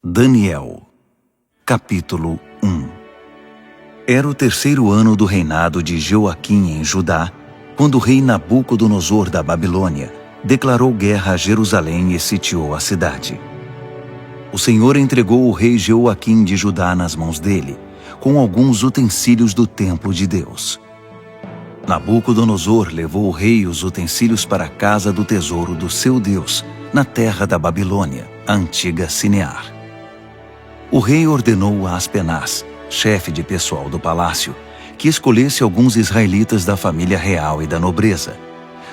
Daniel, capítulo 1. Era o 3º ano do reinado de Joaquim em Judá, quando o rei Nabucodonosor da Babilônia declarou guerra a Jerusalém e sitiou a cidade. O Senhor entregou o rei Joaquim de Judá nas mãos dele, com alguns utensílios do templo de Deus. Nabucodonosor levou o rei e os utensílios para a casa do tesouro do seu Deus, na terra da Babilônia, a antiga Sinear. O rei ordenou a Aspenaz, chefe de pessoal do palácio, que escolhesse alguns israelitas da família real e da nobreza,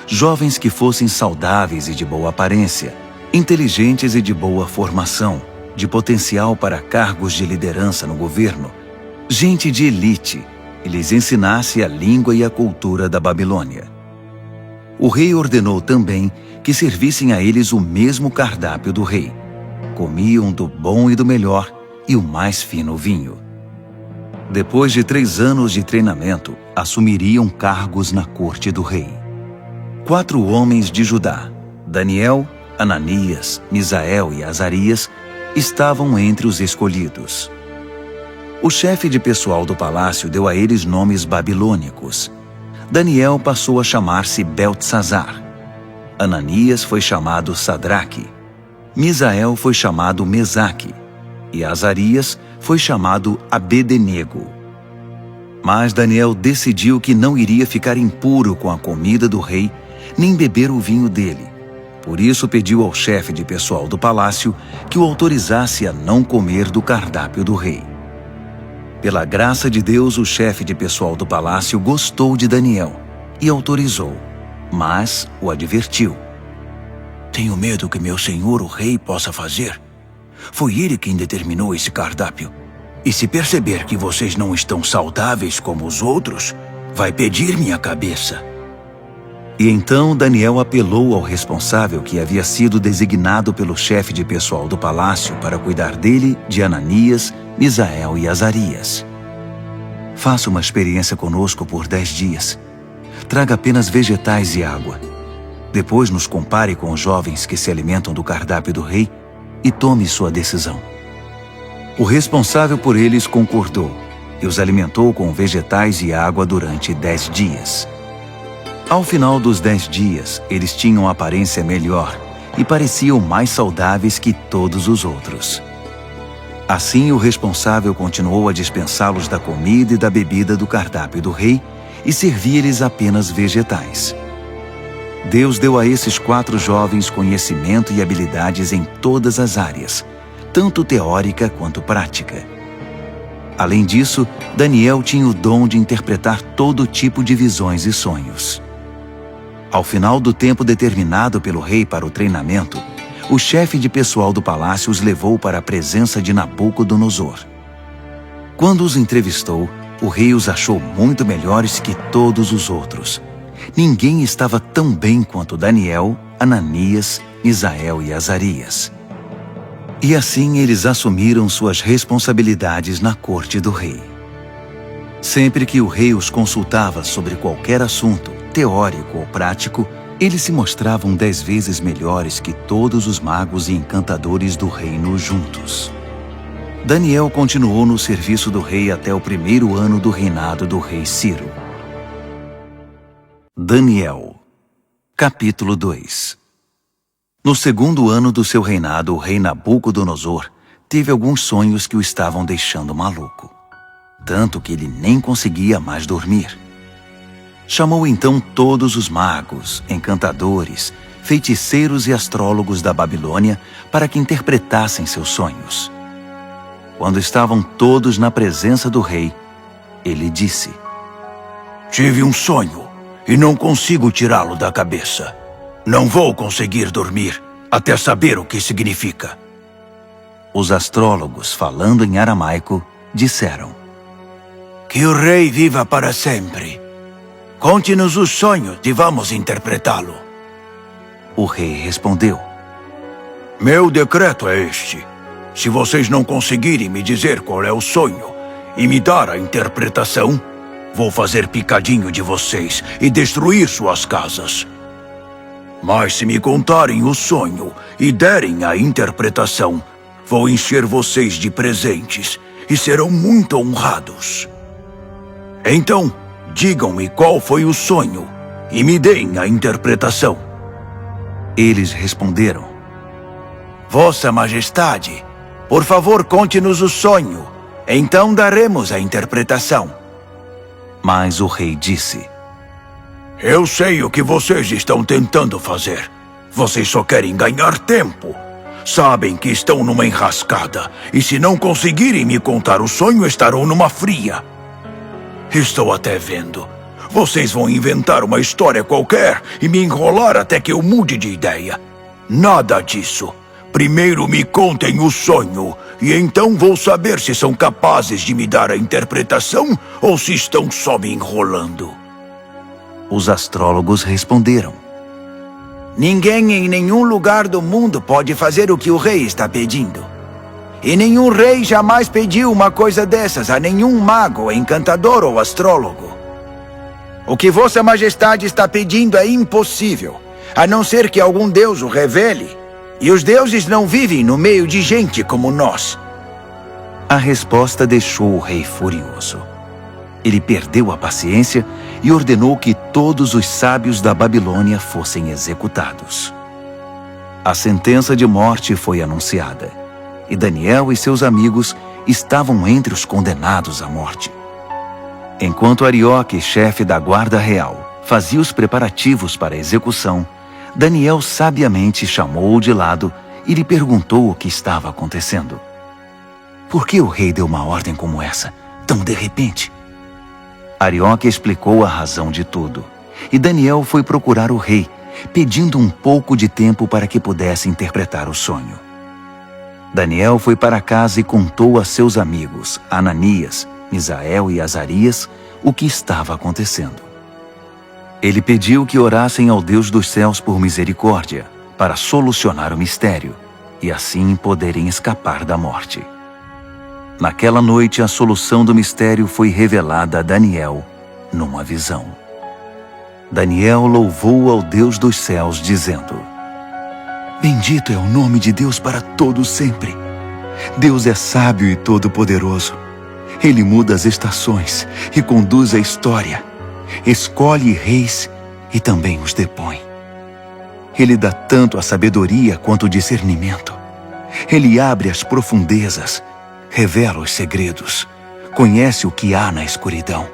jovens que fossem saudáveis e de boa aparência, inteligentes e de boa formação, de potencial para cargos de liderança no governo, gente de elite, e lhes ensinasse a língua e a cultura da Babilônia. O rei ordenou também que servissem a eles o mesmo cardápio do rei. Comiam do bom e do melhor e o mais fino vinho. Depois de 3 anos de treinamento, assumiriam cargos na corte do rei. 4 homens de Judá, Daniel, Ananias, Misael e Azarias, estavam entre os escolhidos. O chefe de pessoal do palácio deu a eles nomes babilônicos. Daniel passou a chamar-se Beltesazar. Ananias foi chamado Sadraque. Misael foi chamado Mesaque. E Azarias foi chamado Abed-nego. Mas Daniel decidiu que não iria ficar impuro com a comida do rei, nem beber o vinho dele. Por isso pediu ao chefe de pessoal do palácio que o autorizasse a não comer do cardápio do rei. Pela graça de Deus, o chefe de pessoal do palácio gostou de Daniel e autorizou, mas o advertiu. Tenho medo que meu senhor o rei possa fazer. Foi ele quem determinou esse cardápio. E se perceber que vocês não estão saudáveis como os outros, vai pedir minha cabeça. E então Daniel apelou ao responsável que havia sido designado pelo chefe de pessoal do palácio para cuidar dele, de Ananias, Misael e Azarias. Faça uma experiência conosco por 10 dias. Traga apenas vegetais e água. Depois nos compare com os jovens que se alimentam do cardápio do rei e tome sua decisão. O responsável por eles concordou e os alimentou com vegetais e água durante 10 dias. Ao final dos 10 dias, eles tinham aparência melhor e pareciam mais saudáveis que todos os outros. Assim, o responsável continuou a dispensá-los da comida e da bebida do cardápio do rei e servia-lhes apenas vegetais. Deus deu a esses 4 jovens conhecimento e habilidades em todas as áreas, tanto teórica quanto prática. Além disso, Daniel tinha o dom de interpretar todo tipo de visões e sonhos. Ao final do tempo determinado pelo rei para o treinamento, o chefe de pessoal do palácio os levou para a presença de Nabucodonosor. Quando os entrevistou, o rei os achou muito melhores que todos os outros. Ninguém estava tão bem quanto Daniel, Ananias, Misael e Azarias. E assim eles assumiram suas responsabilidades na corte do rei. Sempre que o rei os consultava sobre qualquer assunto, teórico ou prático, eles se mostravam 10 vezes melhores que todos os magos e encantadores do reino juntos. Daniel continuou no serviço do rei até o 1º ano do reinado do rei Ciro. Daniel, capítulo 2. No 2º ano do seu reinado, o rei Nabucodonosor teve alguns sonhos que o estavam deixando maluco, tanto que ele nem conseguia mais dormir. Chamou então todos os magos, encantadores, feiticeiros e astrólogos da Babilônia para que interpretassem seus sonhos. Quando estavam todos na presença do rei, ele disse: Tive um sonho e não consigo tirá-lo da cabeça. Não vou conseguir dormir até saber o que significa. Os astrólogos, falando em aramaico, disseram: Que o rei viva para sempre. Conte-nos o sonho e vamos interpretá-lo. O rei respondeu: Meu decreto é este. Se vocês não conseguirem me dizer qual é o sonho e me dar a interpretação, vou fazer picadinho de vocês e destruir suas casas. Mas se me contarem o sonho e derem a interpretação, Vou encher vocês de presentes e serão muito honrados. Então, digam-me qual foi o sonho e me deem a interpretação. Eles responderam: Vossa Majestade, por favor, conte-nos o sonho. Então daremos a interpretação. Mas o rei disse: Eu sei o que vocês estão tentando fazer. Vocês só querem ganhar tempo. Sabem que estão numa enrascada, e se não conseguirem me contar o sonho, estarão numa fria. Estou até vendo. Vocês vão inventar uma história qualquer e me enrolar até que eu mude de ideia. Nada disso. Primeiro me contem o sonho, e então vou saber se são capazes de me dar a interpretação ou se estão só me enrolando. Os astrólogos responderam: Ninguém em nenhum lugar do mundo pode fazer o que o rei está pedindo. E nenhum rei jamais pediu uma coisa dessas a nenhum mago, encantador ou astrólogo. O que Vossa Majestade está pedindo é impossível, a não ser que algum deus o revele. E os deuses não vivem no meio de gente como nós. A resposta deixou o rei furioso. Ele perdeu a paciência e ordenou que todos os sábios da Babilônia fossem executados. A sentença de morte foi anunciada, e Daniel e seus amigos estavam entre os condenados à morte. Enquanto Arioque, chefe da guarda real, fazia os preparativos para a execução, Daniel sabiamente chamou-o de lado e lhe perguntou o que estava acontecendo. Por que o rei deu uma ordem como essa, tão de repente? Arioque explicou a razão de tudo, e Daniel foi procurar o rei, pedindo um pouco de tempo para que pudesse interpretar o sonho. Daniel foi para casa e contou a seus amigos, Ananias, Misael e Azarias, o que estava acontecendo. Ele pediu que orassem ao Deus dos céus por misericórdia, para solucionar o mistério, e assim poderem escapar da morte. Naquela noite, a solução do mistério foi revelada a Daniel numa visão. Daniel louvou ao Deus dos céus, dizendo: Bendito é o nome de Deus para todo sempre. Deus é sábio e todo-poderoso. Ele muda as estações e conduz a história. Escolhe reis e também os depõe. Ele dá tanto a sabedoria quanto o discernimento. Ele abre as profundezas, revela os segredos, conhece o que há na escuridão.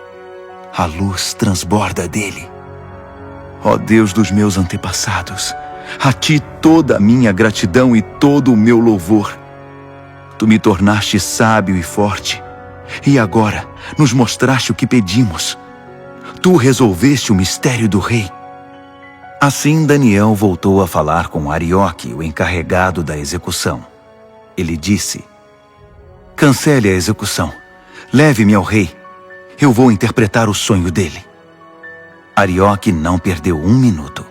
A luz transborda dele. Ó Deus dos meus antepassados, a ti toda a minha gratidão e todo o meu louvor. Tu me tornaste sábio e forte, e agora nos mostraste o que pedimos. Tu resolveste o mistério do rei. Assim Daniel voltou a falar com Arioque, o encarregado da execução. Ele disse: Cancele a execução. Leve-me ao rei. Eu vou interpretar o sonho dele. Arioque não perdeu um minuto.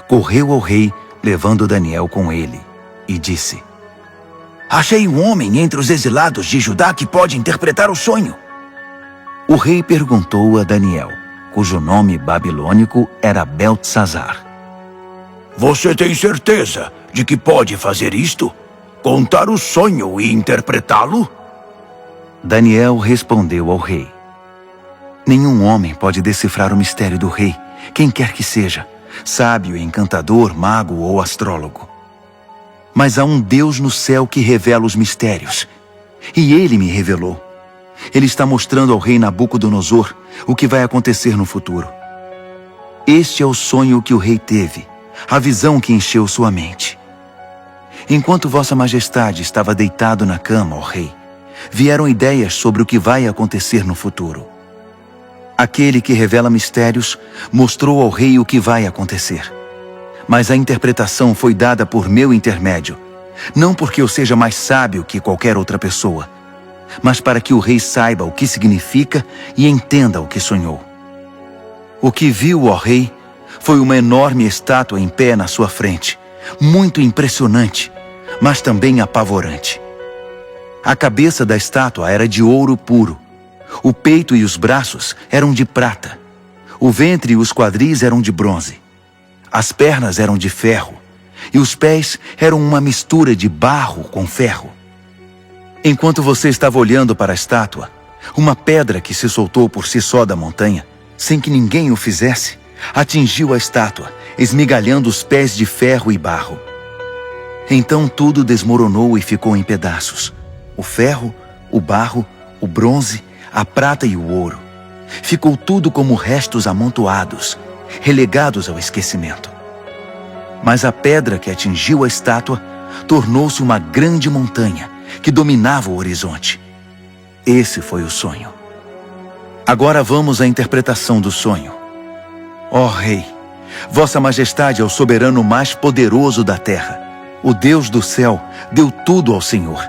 Correu ao rei, levando Daniel com ele, e disse: Achei um homem entre os exilados de Judá que pode interpretar o sonho. O rei perguntou a Daniel, cujo nome babilônico era Beltsazar: Você tem certeza de que pode fazer isto? Contar o sonho e interpretá-lo? Daniel respondeu ao rei: Nenhum homem pode decifrar o mistério do rei, quem quer que seja, sábio, encantador, mago ou astrólogo. Mas há um Deus no céu que revela os mistérios, e ele me revelou. Ele está mostrando ao rei Nabucodonosor o que vai acontecer no futuro. Este é o sonho que o rei teve, a visão que encheu sua mente. Enquanto Vossa Majestade estava deitado na cama, ó rei, vieram ideias sobre o que vai acontecer no futuro. Aquele que revela mistérios mostrou ao rei o que vai acontecer. Mas a interpretação foi dada por meu intermédio, não porque eu seja mais sábio que qualquer outra pessoa, mas para que o rei saiba o que significa e entenda o que sonhou. O que viu, ó rei, foi uma enorme estátua em pé na sua frente, muito impressionante, mas também apavorante. A cabeça da estátua era de ouro puro, o peito e os braços eram de prata, o ventre e os quadris eram de bronze. As pernas eram de ferro, e os pés eram uma mistura de barro com ferro. Enquanto você estava olhando para a estátua, uma pedra que se soltou por si só da montanha, sem que ninguém o fizesse, atingiu a estátua, esmigalhando os pés de ferro e barro. Então tudo desmoronou e ficou em pedaços. O ferro, o barro, o bronze, a prata e o ouro. Ficou tudo como restos amontoados, relegados ao esquecimento. Mas a pedra que atingiu a estátua tornou-se uma grande montanha que dominava o horizonte. Esse foi o sonho. Agora vamos à interpretação do sonho. Ó Rei, Vossa Majestade é o soberano mais poderoso da terra. O Deus do céu deu tudo ao Senhor: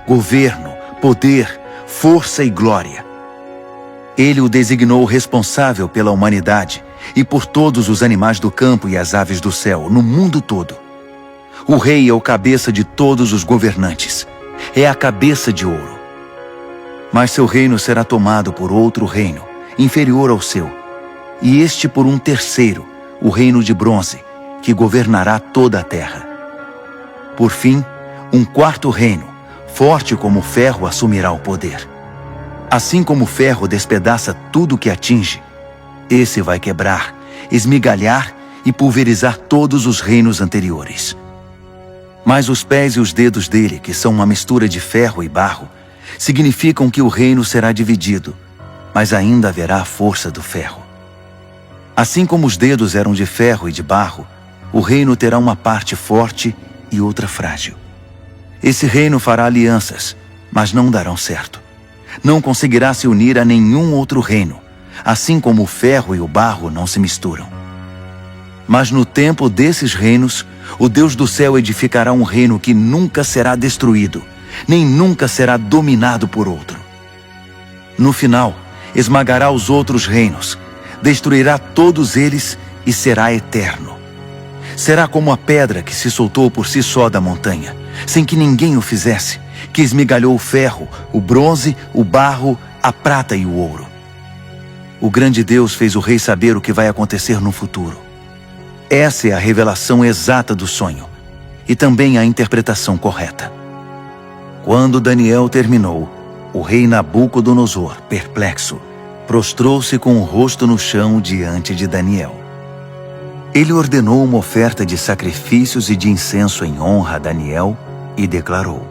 governo, poder, força e glória. Ele o designou responsável pela humanidade e por todos os animais do campo e as aves do céu, no mundo todo. O rei é o cabeça de todos os governantes. É a cabeça de ouro. Mas seu reino será tomado por outro reino, inferior ao seu, e este por um terceiro, o reino de bronze, que governará toda a terra. Por fim, um quarto reino, forte como o ferro, assumirá o poder. Assim como o ferro despedaça tudo que atinge, esse vai quebrar, esmigalhar e pulverizar todos os reinos anteriores. Mas os pés e os dedos dele, que são uma mistura de ferro e barro, significam que o reino será dividido, mas ainda haverá a força do ferro. Assim como os dedos eram de ferro e de barro, o reino terá uma parte forte e outra frágil. Esse reino fará alianças, mas não darão certo. Não conseguirá se unir a nenhum outro reino, assim como o ferro e o barro não se misturam. Mas no tempo desses reinos, o Deus do céu edificará um reino que nunca será destruído, nem nunca será dominado por outro. No final, esmagará os outros reinos, destruirá todos eles e será eterno. Será como a pedra que se soltou por si só da montanha, sem que ninguém o fizesse, que esmigalhou o ferro, o bronze, o barro, a prata e o ouro. O grande Deus fez o rei saber o que vai acontecer no futuro. Essa é a revelação exata do sonho, e também a interpretação correta. Quando Daniel terminou, o rei Nabucodonosor, perplexo, prostrou-se com o rosto no chão diante de Daniel. Ele ordenou uma oferta de sacrifícios e de incenso em honra a Daniel e declarou: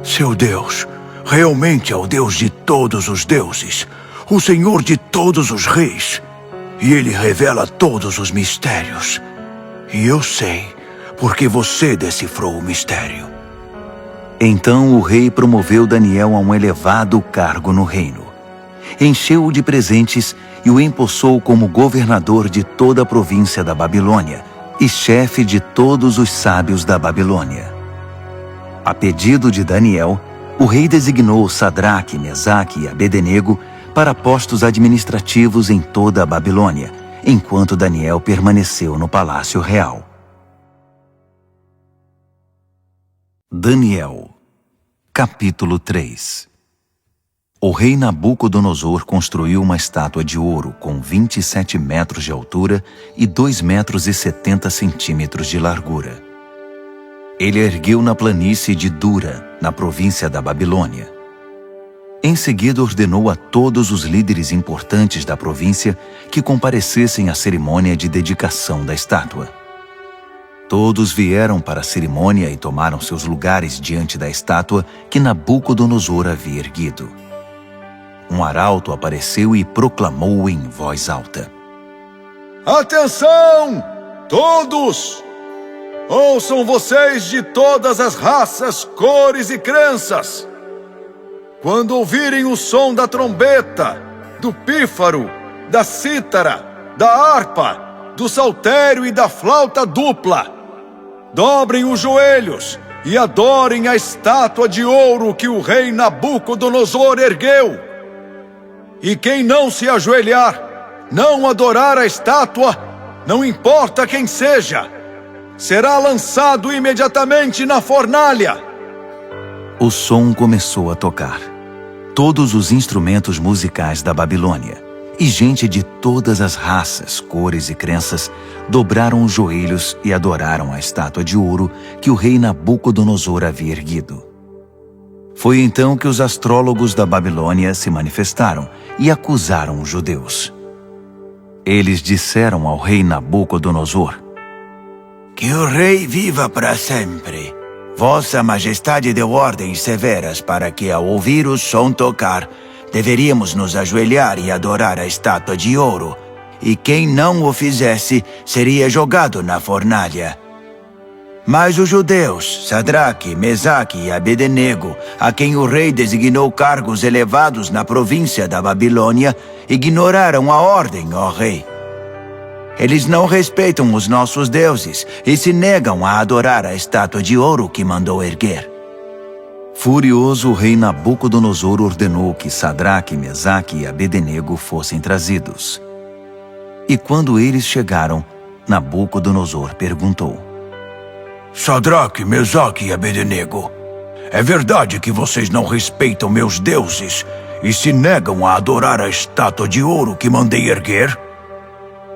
Seu Deus realmente é o Deus de todos os deuses, o Senhor de todos os reis, e Ele revela todos os mistérios. E eu sei, porque você decifrou o mistério. Então o rei promoveu Daniel a um elevado cargo no reino. Encheu-o de presentes e o empossou como governador de toda a província da Babilônia e chefe de todos os sábios da Babilônia. A pedido de Daniel, o rei designou Sadraque, Mesaque e Abednego para postos administrativos em toda a Babilônia, enquanto Daniel permaneceu no palácio real. Daniel, capítulo 3. O rei Nabucodonosor construiu uma estátua de ouro com 27 metros de altura e 2 metros e 70 centímetros de largura. Ele a ergueu na planície de Dura, na província da Babilônia. Em seguida ordenou a todos os líderes importantes da província que comparecessem à cerimônia de dedicação da estátua. Todos vieram para a cerimônia e tomaram seus lugares diante da estátua que Nabucodonosor havia erguido. Um arauto apareceu e proclamou em voz alta: Atenção, todos! Ouçam vocês de todas as raças, cores e crenças. Quando ouvirem o som da trombeta, do pífaro, da cítara, da harpa, do saltério e da flauta dupla, dobrem os joelhos e adorem a estátua de ouro que o rei Nabucodonosor ergueu. E quem não se ajoelhar, não adorar a estátua, não importa quem seja, será lançado imediatamente na fornalha. O som começou a tocar. Todos os instrumentos musicais da Babilônia e gente de todas as raças, cores e crenças dobraram os joelhos e adoraram a estátua de ouro que o rei Nabucodonosor havia erguido. Foi então que os astrólogos da Babilônia se manifestaram e acusaram os judeus. Eles disseram ao rei Nabucodonosor: Que o rei viva para sempre. Vossa Majestade deu ordens severas para que, ao ouvir o som tocar, deveríamos nos ajoelhar e adorar a estátua de ouro, e quem não o fizesse seria jogado na fornalha. Mas os judeus, Sadraque, Mesaque e Abednego, a quem o rei designou cargos elevados na província da Babilônia, ignoraram a ordem, ó rei. Eles não respeitam os nossos deuses e se negam a adorar a estátua de ouro que mandou erguer. Furioso, o rei Nabucodonosor ordenou que Sadraque, Mesaque e Abednego fossem trazidos. E quando eles chegaram, Nabucodonosor perguntou: Sadraque, Mesaque e Abednego, é verdade que vocês não respeitam meus deuses e se negam a adorar a estátua de ouro que mandei erguer?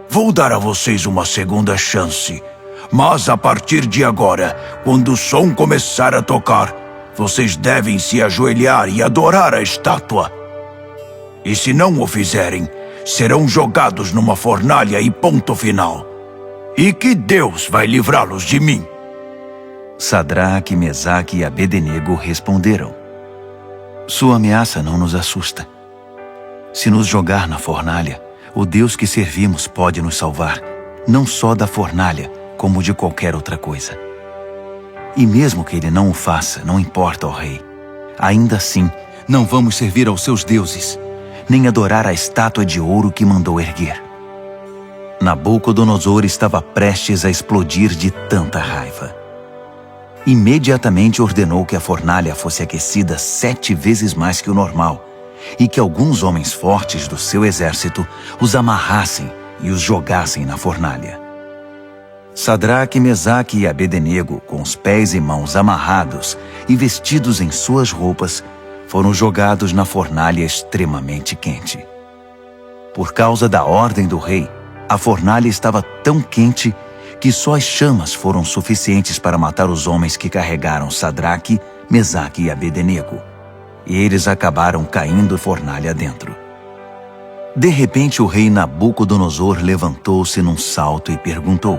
Vou dar a vocês uma segunda chance, mas a partir de agora, quando o som começar a tocar, vocês devem se ajoelhar e adorar a estátua. E se não o fizerem, serão jogados numa fornalha e ponto final. E que Deus vai livrá-los de mim? Sadraque, Mesaque e Abednego responderam: Sua ameaça não nos assusta. Se nos jogar na fornalha, o Deus que servimos pode nos salvar, não só da fornalha, como de qualquer outra coisa. E mesmo que ele não o faça, não importa, ó rei. Ainda assim, não vamos servir aos seus deuses, nem adorar a estátua de ouro que mandou erguer. Nabucodonosor estava prestes a explodir de tanta raiva. Imediatamente ordenou que a fornalha fosse aquecida 7 vezes mais que o normal e que alguns homens fortes do seu exército os amarrassem e os jogassem na fornalha. Sadraque, Mesaque e Abednego, com os pés e mãos amarrados e vestidos em suas roupas, foram jogados na fornalha extremamente quente. Por causa da ordem do rei, a fornalha estava tão quente que só as chamas foram suficientes para matar os homens que carregaram Sadraque, Mesaque e Abednego. E eles acabaram caindo fornalha dentro. De repente, o rei Nabucodonosor levantou-se num salto e perguntou: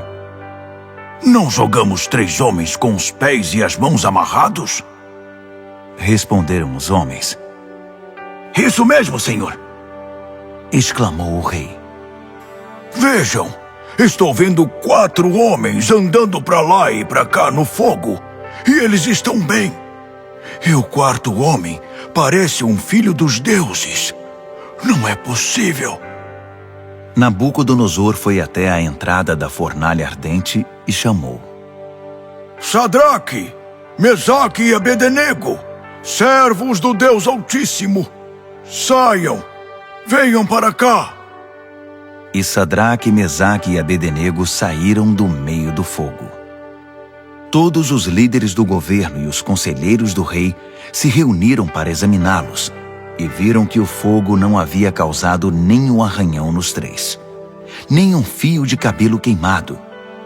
Não jogamos 3 homens com os pés e as mãos amarrados? Responderam os homens. Isso mesmo, senhor! Exclamou o rei. Vejam! Estou vendo 4 homens andando para lá e para cá no fogo, e eles estão bem. E o 4º homem parece um filho dos deuses. Não é possível. Nabucodonosor foi até a entrada da fornalha ardente e chamou: Sadraque, Mesaque e Abednego, servos do Deus Altíssimo, saiam, venham para cá. E Sadraque, Mesaque e Abednego saíram do meio do fogo. Todos os líderes do governo e os conselheiros do rei se reuniram para examiná-los e viram que o fogo não havia causado nenhum arranhão nos 3, nem um fio de cabelo queimado,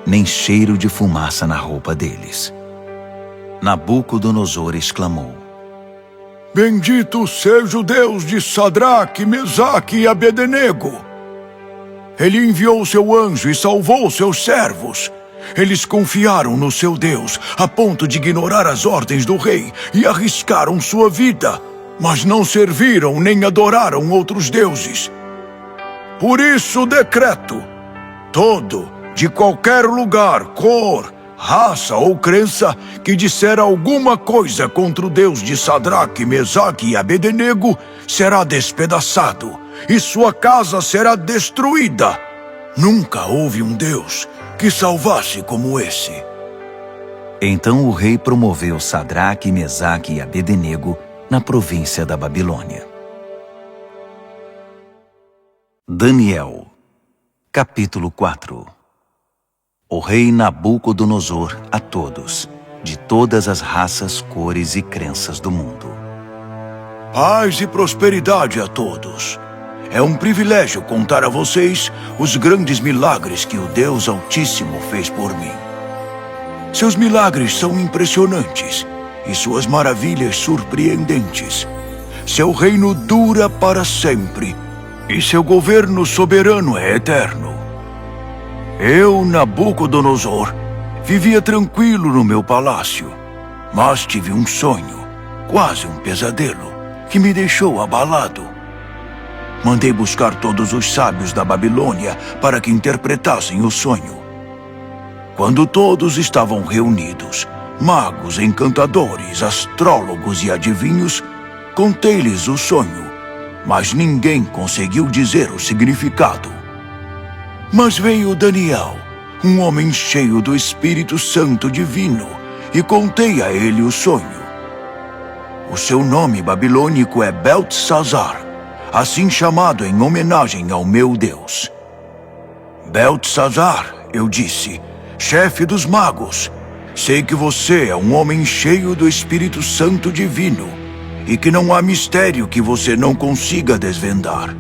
nem cheiro de fumaça na roupa deles. Nabucodonosor exclamou: Bendito seja o Deus de Sadraque, Mesaque e Abednego! Ele enviou seu anjo e salvou seus servos. Eles confiaram no seu Deus, a ponto de ignorar as ordens do rei e arriscaram sua vida, mas não serviram nem adoraram outros deuses. Por isso decreto: todo, de qualquer lugar, cor, raça ou crença, que disser alguma coisa contra o Deus de Sadraque, Mesaque e Abednego, será despedaçado, e sua casa será destruída. Nunca houve um Deus que salvasse como esse. Então o rei promoveu Sadraque, Mesaque e Abednego na província da Babilônia. Daniel, capítulo 4. O rei Nabucodonosor a todos, de todas as raças, cores e crenças do mundo. Paz e prosperidade a todos. É um privilégio contar a vocês os grandes milagres que o Deus Altíssimo fez por mim. Seus milagres são impressionantes, e suas maravilhas surpreendentes. Seu reino dura para sempre, e seu governo soberano é eterno. Eu, Nabucodonosor, vivia tranquilo no meu palácio, mas tive um sonho, quase um pesadelo, que me deixou abalado. Mandei buscar todos os sábios da Babilônia para que interpretassem o sonho. Quando todos estavam reunidos, magos, encantadores, astrólogos e adivinhos, contei-lhes o sonho, mas ninguém conseguiu dizer o significado. Mas veio Daniel, um homem cheio do Espírito Santo Divino, e contei a ele o sonho. O seu nome babilônico é Beltesazar, assim chamado em homenagem ao meu Deus. Beltesazar, eu disse, chefe dos magos, sei que você é um homem cheio do Espírito Santo Divino e que não há mistério que você não consiga desvendar.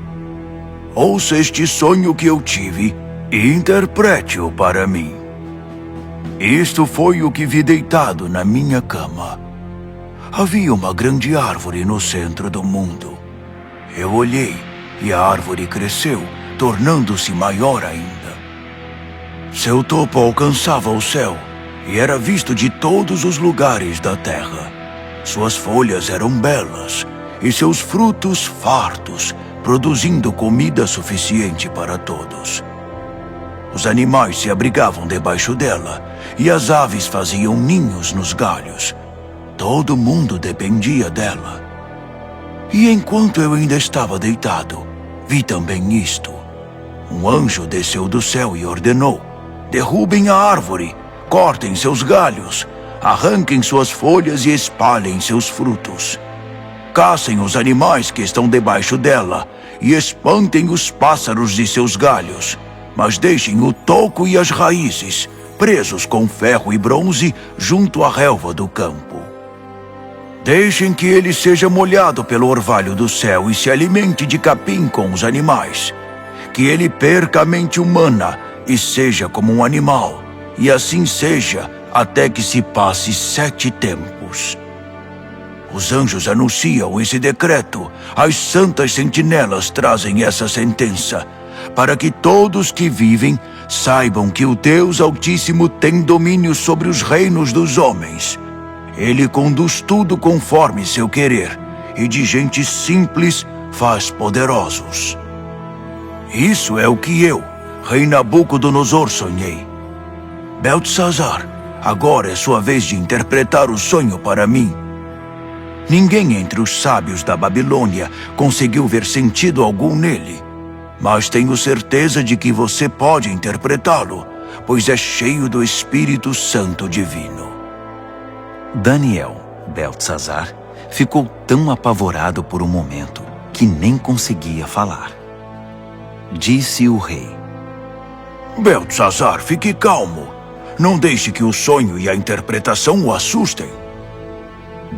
Ouça este sonho que eu tive e interprete-o para mim. Isto foi o que vi deitado na minha cama. Havia uma grande árvore no centro do mundo. Eu olhei e a árvore cresceu, tornando-se maior ainda. Seu topo alcançava o céu e era visto de todos os lugares da terra. Suas folhas eram belas e seus frutos fartos, produzindo comida suficiente para todos. Os animais se abrigavam debaixo dela e as aves faziam ninhos nos galhos. Todo mundo dependia dela. E enquanto eu ainda estava deitado, vi também isto. Um anjo desceu do céu e ordenou: derrubem a árvore, cortem seus galhos, arranquem suas folhas e espalhem seus frutos. Caçem os animais que estão debaixo dela e espantem os pássaros de seus galhos, mas deixem o toco e as raízes presos com ferro e bronze junto à relva do campo. Deixem que ele seja molhado pelo orvalho do céu e se alimente de capim com os animais. Que ele perca a mente humana e seja como um animal, e assim seja até que se passe 7 tempos. Os anjos anunciam esse decreto, as santas sentinelas trazem essa sentença, para que todos que vivem saibam que o Deus Altíssimo tem domínio sobre os reinos dos homens. Ele conduz tudo conforme seu querer, e de gente simples faz poderosos. Isso é o que eu, rei Nabucodonosor, sonhei. Beltesazar, agora é sua vez de interpretar o sonho para mim. Ninguém entre os sábios da Babilônia conseguiu ver sentido algum nele, mas tenho certeza de que você pode interpretá-lo, pois é cheio do Espírito Santo Divino. Daniel, Beltesazar, ficou tão apavorado por um momento que nem conseguia falar. Disse o rei: Beltesazar, fique calmo. Não deixe que o sonho e a interpretação o assustem.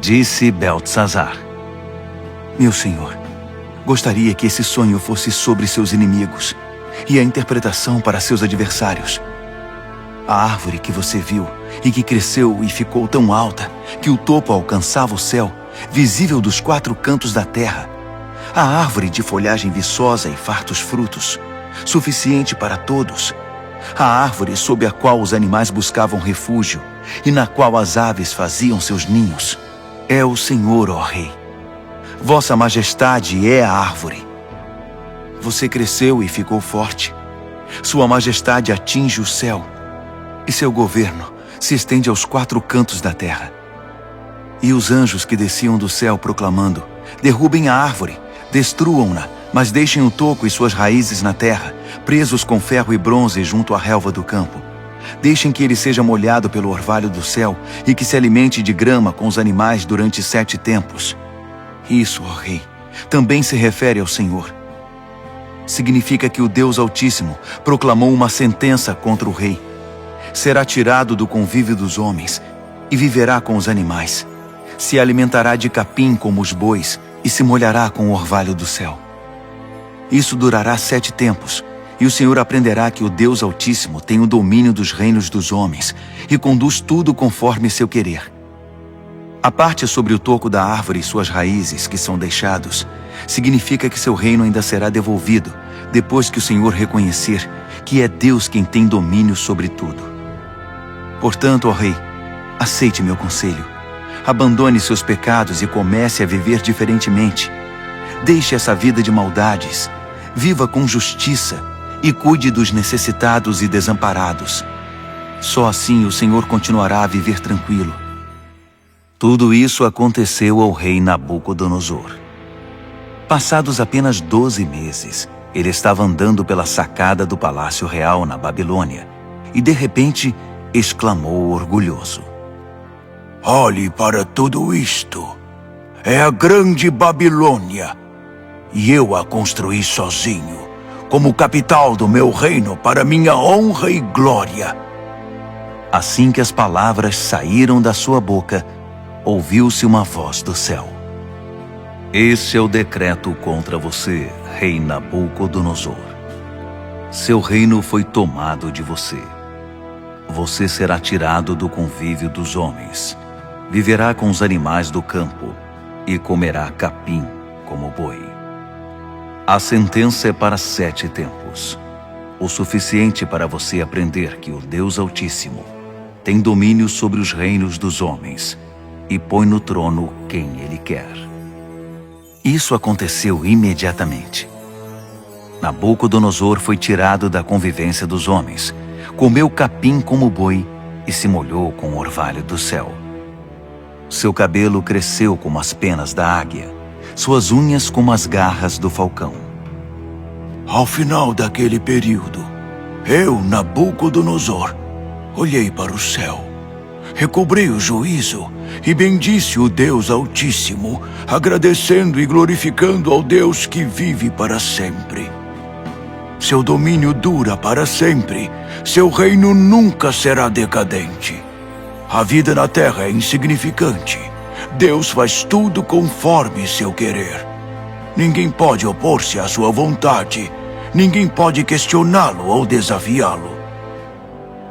Disse Beltesazar: meu senhor, gostaria que esse sonho fosse sobre seus inimigos e a interpretação para seus adversários. A árvore que você viu e que cresceu e ficou tão alta que o topo alcançava o céu, visível dos 4 cantos da terra. A árvore de folhagem viçosa e fartos frutos, suficiente para todos. A árvore sob a qual os animais buscavam refúgio e na qual as aves faziam seus ninhos. É o Senhor, ó Rei. Vossa Majestade é a árvore. Você cresceu e ficou forte. Sua Majestade atinge o céu e seu governo se estende aos 4 cantos da terra. E os anjos que desciam do céu proclamando: derrubem a árvore, destruam-na, mas deixem o toco e suas raízes na terra, presos com ferro e bronze junto à relva do campo. Deixem que ele seja molhado pelo orvalho do céu e que se alimente de grama com os animais durante 7 tempos. Isso, ó Rei, também se refere ao Senhor. Significa que o Deus Altíssimo proclamou uma sentença contra o rei. Será tirado do convívio dos homens e viverá com os animais. Se alimentará de capim como os bois e se molhará com o orvalho do céu. Isso durará 7 tempos, e o Senhor aprenderá que o Deus Altíssimo tem o domínio dos reinos dos homens e conduz tudo conforme seu querer. A parte sobre o toco da árvore e suas raízes que são deixados, significa que seu reino ainda será devolvido, depois que o Senhor reconhecer que é Deus quem tem domínio sobre tudo. Portanto, ó rei, aceite meu conselho. Abandone seus pecados e comece a viver diferentemente. Deixe essa vida de maldades, viva com justiça e cuide dos necessitados e desamparados. Só assim o Senhor continuará a viver tranquilo. Tudo isso aconteceu ao rei Nabucodonosor. Passados apenas 12 meses, ele estava andando pela sacada do Palácio Real na Babilônia e, de repente, exclamou orgulhoso: Olhe para tudo isto. É a grande Babilônia. E eu a construí sozinho, como capital do meu reino para minha honra e glória. Assim que as palavras saíram da sua boca, ouviu-se uma voz do céu: Esse é o decreto contra você, rei Nabucodonosor. Seu reino foi tomado de você. Você será tirado do convívio dos homens. Viverá com os animais do campo e comerá capim como boi. A sentença é para 7 tempos, o suficiente para você aprender que o Deus Altíssimo tem domínio sobre os reinos dos homens e põe no trono quem ele quer. Isso aconteceu imediatamente. Nabucodonosor foi tirado da convivência dos homens, comeu capim como boi e se molhou com o orvalho do céu. Seu cabelo cresceu como as penas da águia, suas unhas como as garras do falcão. Ao final daquele período, eu, Nabucodonosor, olhei para o céu, recobrei o juízo e bendisse o Deus Altíssimo, agradecendo e glorificando ao Deus que vive para sempre. Seu domínio dura para sempre, seu reino nunca será decadente. A vida na terra é insignificante. Deus faz tudo conforme seu querer. Ninguém pode opor-se à sua vontade. Ninguém pode questioná-lo ou desafiá-lo.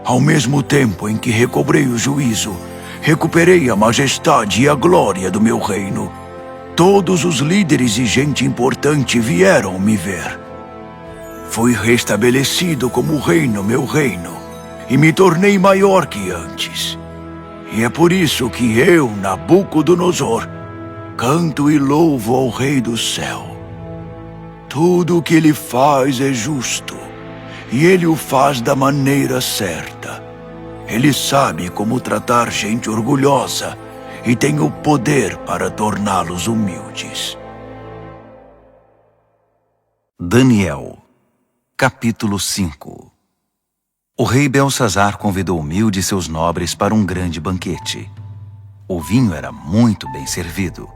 Ao mesmo tempo em que recobrei o juízo, recuperei a majestade e a glória do meu reino. Todos os líderes e gente importante vieram me ver. Fui restabelecido como rei no meu reino e me tornei maior que antes. E é por isso que eu, Nabucodonosor, canto e louvo ao Rei do Céu. Tudo o que ele faz é justo, e ele o faz da maneira certa. Ele sabe como tratar gente orgulhosa e tem o poder para torná-los humildes. Daniel, capítulo 5. O rei Belsazar convidou Mil de seus nobres para um grande banquete. O vinho era muito bem servido.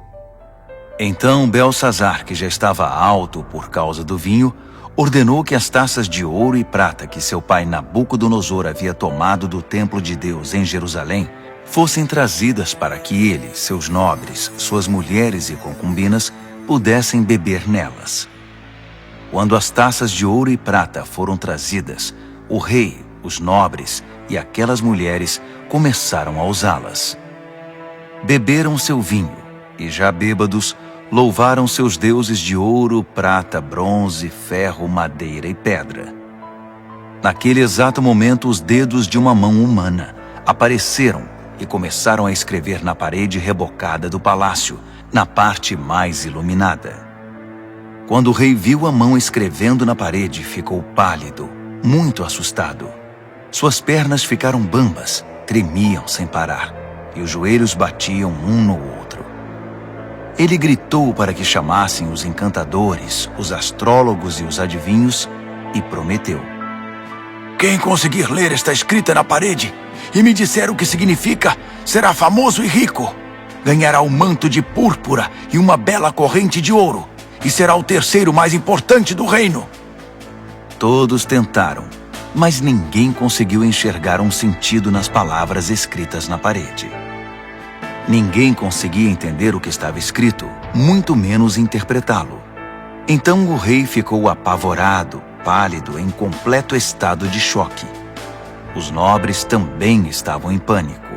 Então Belsazar, que já estava alto por causa do vinho, ordenou que as taças de ouro e prata que seu pai Nabucodonosor havia tomado do templo de Deus em Jerusalém fossem trazidas para que ele, seus nobres, suas mulheres e concubinas pudessem beber nelas. Quando as taças de ouro e prata foram trazidas, o rei, os nobres e aquelas mulheres começaram a usá-las. Beberam seu vinho e, já bêbados, louvaram seus deuses de ouro, prata, bronze, ferro, madeira e pedra. Naquele exato momento, os dedos de uma mão humana apareceram e começaram a escrever na parede rebocada do palácio, na parte mais iluminada. Quando o rei viu a mão escrevendo na parede, ficou pálido, muito assustado. Suas pernas ficaram bambas, tremiam sem parar, e os joelhos batiam um no outro. Ele gritou para que chamassem os encantadores, os astrólogos e os adivinhos, e prometeu: Quem conseguir ler esta escrita na parede e me disser o que significa, será famoso e rico. Ganhará um manto de púrpura e uma bela corrente de ouro, e será o terceiro mais importante do reino. Todos tentaram, mas ninguém conseguiu enxergar um sentido nas palavras escritas na parede. Ninguém conseguia entender o que estava escrito, muito menos interpretá-lo. Então o rei ficou apavorado, pálido, em completo estado de choque. Os nobres também estavam em pânico.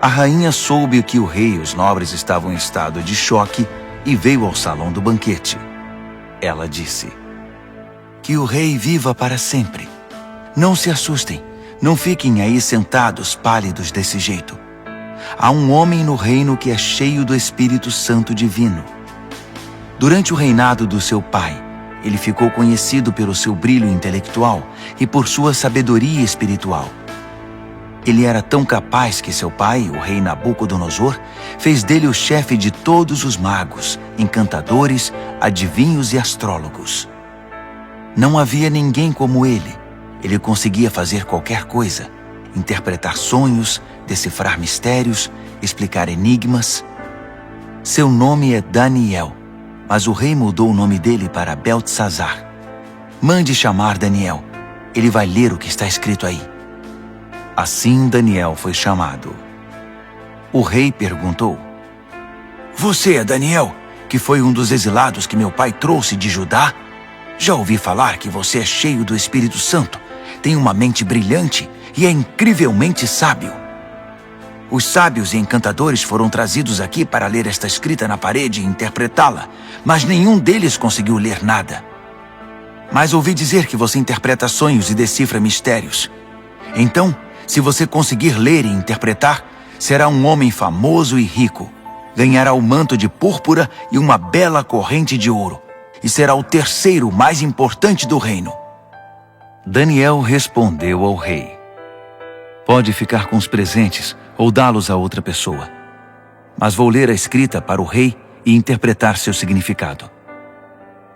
A rainha soube que o rei e os nobres estavam em estado de choque e veio ao salão do banquete. Ela disse: "Que o rei viva para sempre. Não se assustem, não fiquem aí sentados pálidos desse jeito. Há um homem no reino que é cheio do Espírito Santo divino. Durante o reinado do seu pai, ele ficou conhecido pelo seu brilho intelectual e por sua sabedoria espiritual. Ele era tão capaz que seu pai, o rei Nabucodonosor, fez dele o chefe de todos os magos, encantadores, adivinhos e astrólogos. Não havia ninguém como ele. Ele conseguia fazer qualquer coisa: interpretar sonhos, decifrar mistérios, explicar enigmas. Seu nome é Daniel, mas o rei mudou o nome dele para Beltesazar. Mande chamar Daniel. Ele vai ler o que está escrito aí." Assim Daniel foi chamado. O rei perguntou: "Você é Daniel, que foi um dos exilados que meu pai trouxe de Judá? Já ouvi falar que você é cheio do Espírito Santo, tem uma mente brilhante e é incrivelmente sábio. Os sábios e encantadores foram trazidos aqui para ler esta escrita na parede e interpretá-la, mas nenhum deles conseguiu ler nada. Mas ouvi dizer que você interpreta sonhos e decifra mistérios. Então, se você conseguir ler e interpretar, será um homem famoso e rico. Ganhará o manto de púrpura e uma bela corrente de ouro, e será o terceiro mais importante do reino." Daniel respondeu ao rei: "Pode ficar com os presentes ou dá-los a outra pessoa. Mas vou ler a escrita para o rei e interpretar seu significado.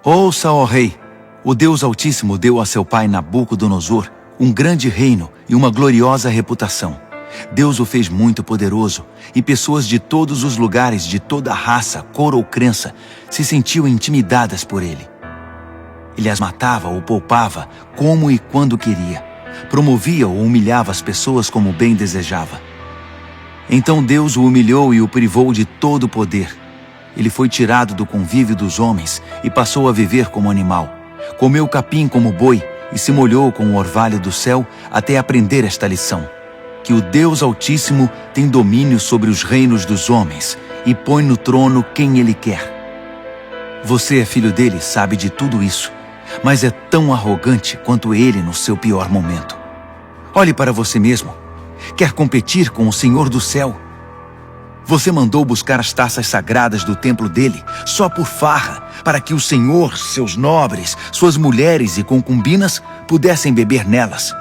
Ouça, ó rei, o Deus Altíssimo deu a seu pai Nabucodonosor um grande reino e uma gloriosa reputação. Deus o fez muito poderoso, e pessoas de todos os lugares, de toda raça, cor ou crença, se sentiam intimidadas por ele. Ele as matava ou poupava, como e quando queria. Promovia ou humilhava as pessoas como bem desejava. Então Deus o humilhou e o privou de todo o poder. Ele foi tirado do convívio dos homens e passou a viver como animal. Comeu capim como boi e se molhou com o orvalho do céu até aprender esta lição: que o Deus Altíssimo tem domínio sobre os reinos dos homens e põe no trono quem ele quer. Você é filho dele, sabe de tudo isso, mas é tão arrogante quanto ele no seu pior momento. Olhe para você mesmo. Quer competir com o Senhor do céu? Você mandou buscar as taças sagradas do templo dele só por farra, para que o Senhor, seus nobres, suas mulheres e concubinas pudessem beber nelas.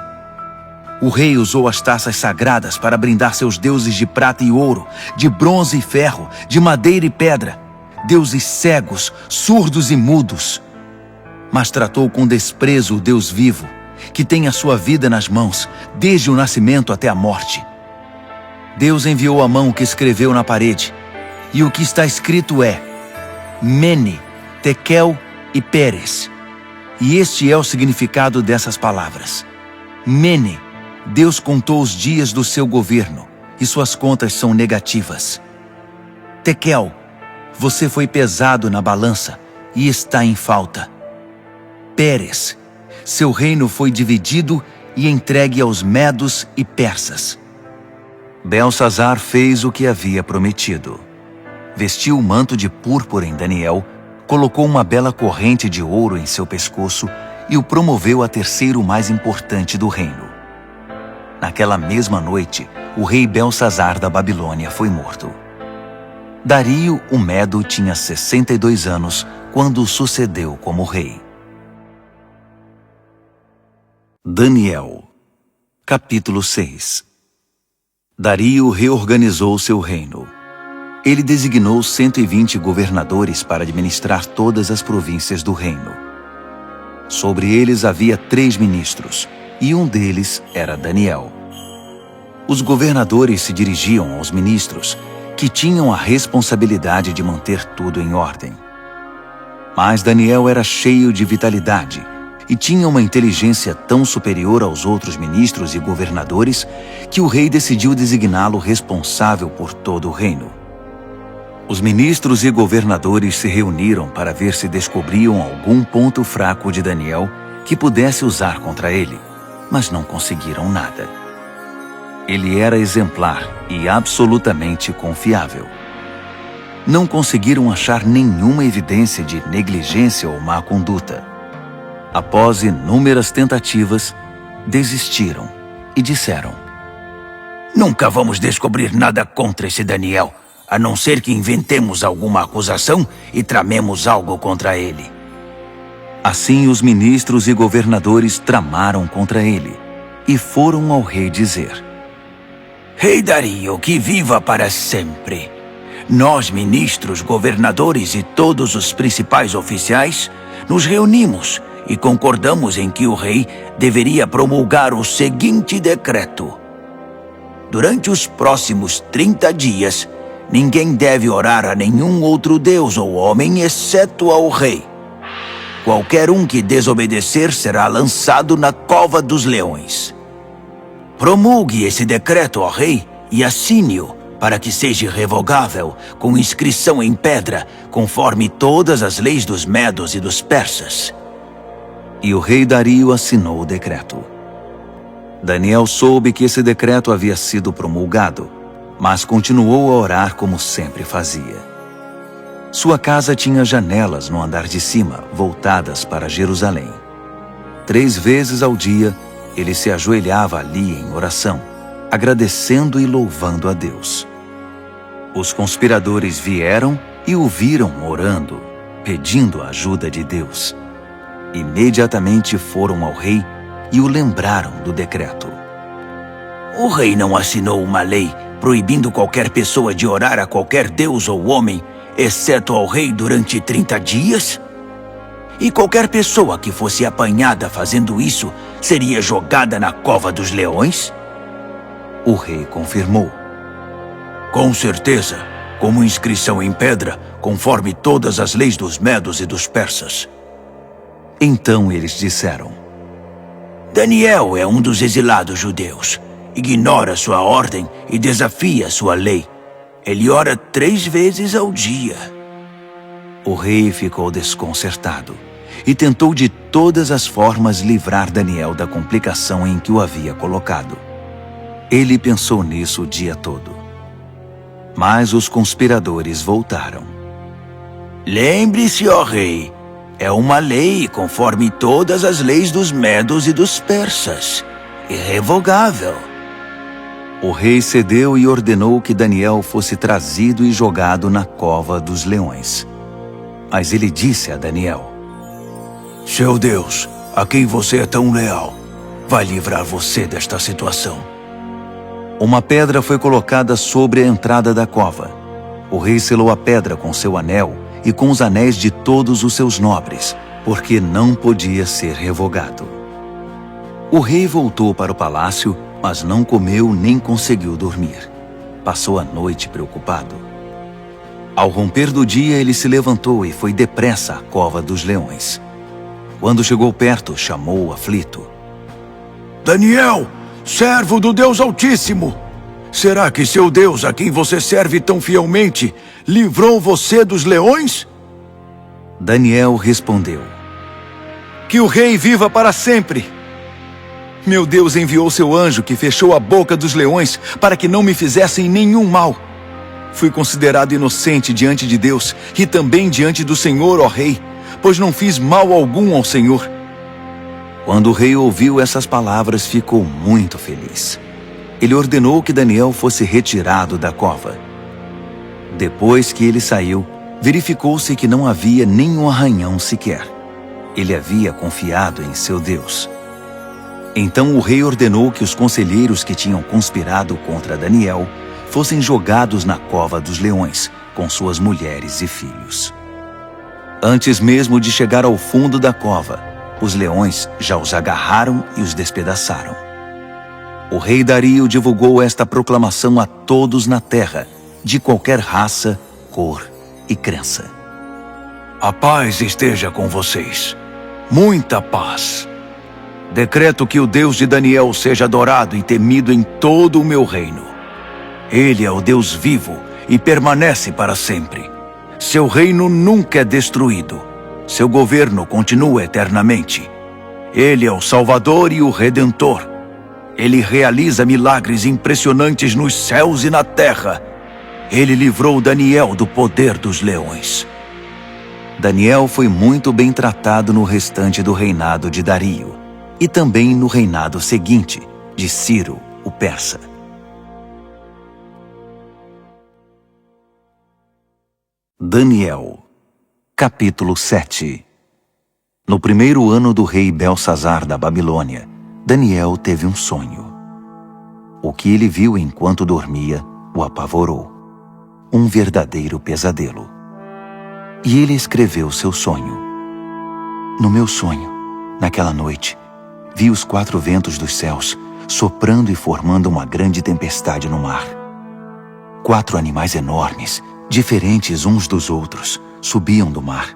O rei usou as taças sagradas para brindar seus deuses de prata e ouro, de bronze e ferro, de madeira e pedra, deuses cegos, surdos e mudos. Mas tratou com desprezo o Deus vivo, que tem a sua vida nas mãos, desde o nascimento até a morte. Deus enviou a mão que escreveu na parede, e o que está escrito é: Mene, Tekel e Peres. E este é o significado dessas palavras. Mene, Deus contou os dias do seu governo, e suas contas são negativas. Tekel, você foi pesado na balança e está em falta. Peres, seu reino foi dividido e entregue aos medos e persas. Beltesazar fez o que havia prometido. Vestiu o manto de púrpura em Daniel, colocou uma bela corrente de ouro em seu pescoço e o promoveu a terceiro mais importante do reino. Naquela mesma noite, o rei Beltesazar da Babilônia foi morto. Dario, o Medo, tinha 62 anos quando o sucedeu como rei. Daniel, capítulo 6. Dario reorganizou seu reino. Ele designou 120 governadores para administrar todas as províncias do reino. Sobre eles havia 3 ministros, e um deles era Daniel. Os governadores se dirigiam aos ministros, que tinham a responsabilidade de manter tudo em ordem. Mas Daniel era cheio de vitalidade e tinha uma inteligência tão superior aos outros ministros e governadores que o rei decidiu designá-lo responsável por todo o reino. Os ministros e governadores se reuniram para ver se descobriam algum ponto fraco de Daniel que pudesse usar contra ele, mas não conseguiram nada. Ele era exemplar e absolutamente confiável. Não conseguiram achar nenhuma evidência de negligência ou má conduta. Após inúmeras tentativas, desistiram e disseram: Nunca vamos descobrir nada contra esse Daniel, a não ser que inventemos alguma acusação e tramemos algo contra ele. Assim, os ministros e governadores tramaram contra ele e foram ao rei dizer: Rei Dario, que viva para sempre! Nós, ministros, governadores e todos os principais oficiais, nos reunimos e concordamos em que o rei deveria promulgar o seguinte decreto: durante os próximos 30 dias, ninguém deve orar a nenhum outro deus ou homem exceto ao rei. Qualquer um que desobedecer será lançado na cova dos leões. Promulgue esse decreto ao rei e assine-o para que seja revogável, com inscrição em pedra, conforme todas as leis dos medos e dos persas. E o rei Dario assinou o decreto. Daniel soube que esse decreto havia sido promulgado, mas continuou a orar como sempre fazia. Sua casa tinha janelas no andar de cima, voltadas para Jerusalém. 3 vezes ao dia, ele se ajoelhava ali em oração, agradecendo e louvando a Deus. Os conspiradores vieram e o viram orando, pedindo a ajuda de Deus. Imediatamente foram ao rei e o lembraram do decreto. O rei não assinou uma lei proibindo qualquer pessoa de orar a qualquer deus ou homem, exceto ao rei durante 30 dias? E qualquer pessoa que fosse apanhada fazendo isso seria jogada na cova dos leões? O rei confirmou: Com certeza, como inscrição em pedra, conforme todas as leis dos medos e dos persas. Então eles disseram: Daniel é um dos exilados judeus. Ignora sua ordem e desafia sua lei. Ele ora 3 vezes ao dia. O rei ficou desconcertado e tentou de todas as formas livrar Daniel da complicação em que o havia colocado. Ele pensou nisso o dia todo. Mas os conspiradores voltaram. Lembre-se, ó rei, é uma lei conforme todas as leis dos medos e dos persas. Irrevogável. O rei cedeu e ordenou que Daniel fosse trazido e jogado na cova dos leões. Mas ele disse a Daniel: Seu Deus, a quem você é tão leal, vai livrar você desta situação. Uma pedra foi colocada sobre a entrada da cova. O rei selou a pedra com seu anel e com os anéis de todos os seus nobres, porque não podia ser revogado. O rei voltou para o palácio, mas não comeu nem conseguiu dormir. Passou a noite preocupado. Ao romper do dia, ele se levantou e foi depressa à cova dos leões. Quando chegou perto, chamou o aflito: Daniel, servo do Deus Altíssimo! Será que seu Deus, a quem você serve tão fielmente, livrou você dos leões? Daniel respondeu: Que o rei viva para sempre! Meu Deus enviou seu anjo que fechou a boca dos leões para que não me fizessem nenhum mal. Fui considerado inocente diante de Deus e também diante do Senhor, ó rei, pois não fiz mal algum ao Senhor. Quando o rei ouviu essas palavras, ficou muito feliz. Ele ordenou que Daniel fosse retirado da cova. Depois que ele saiu, verificou-se que não havia nenhum arranhão sequer. Ele havia confiado em seu Deus. Então o rei ordenou que os conselheiros que tinham conspirado contra Daniel fossem jogados na cova dos leões, com suas mulheres e filhos. Antes mesmo de chegar ao fundo da cova, os leões já os agarraram e os despedaçaram. O rei Dario divulgou esta proclamação a todos na terra, de qualquer raça, cor e crença. A paz esteja com vocês. Muita paz. Decreto que o Deus de Daniel seja adorado e temido em todo o meu reino. Ele é o Deus vivo e permanece para sempre. Seu reino nunca é destruído. Seu governo continua eternamente. Ele é o Salvador e o Redentor. Ele realiza milagres impressionantes nos céus e na terra. Ele livrou Daniel do poder dos leões. Daniel foi muito bem tratado no restante do reinado de Dario e também no reinado seguinte, de Ciro, o persa. Daniel, capítulo 7. No primeiro ano do rei Belsazar da Babilônia, Daniel teve um sonho. O que ele viu enquanto dormia o apavorou. Um verdadeiro pesadelo. E ele escreveu seu sonho. No meu sonho, naquela noite, vi os 4 ventos dos céus soprando e formando uma grande tempestade no mar. 4 animais enormes, diferentes uns dos outros, subiam do mar.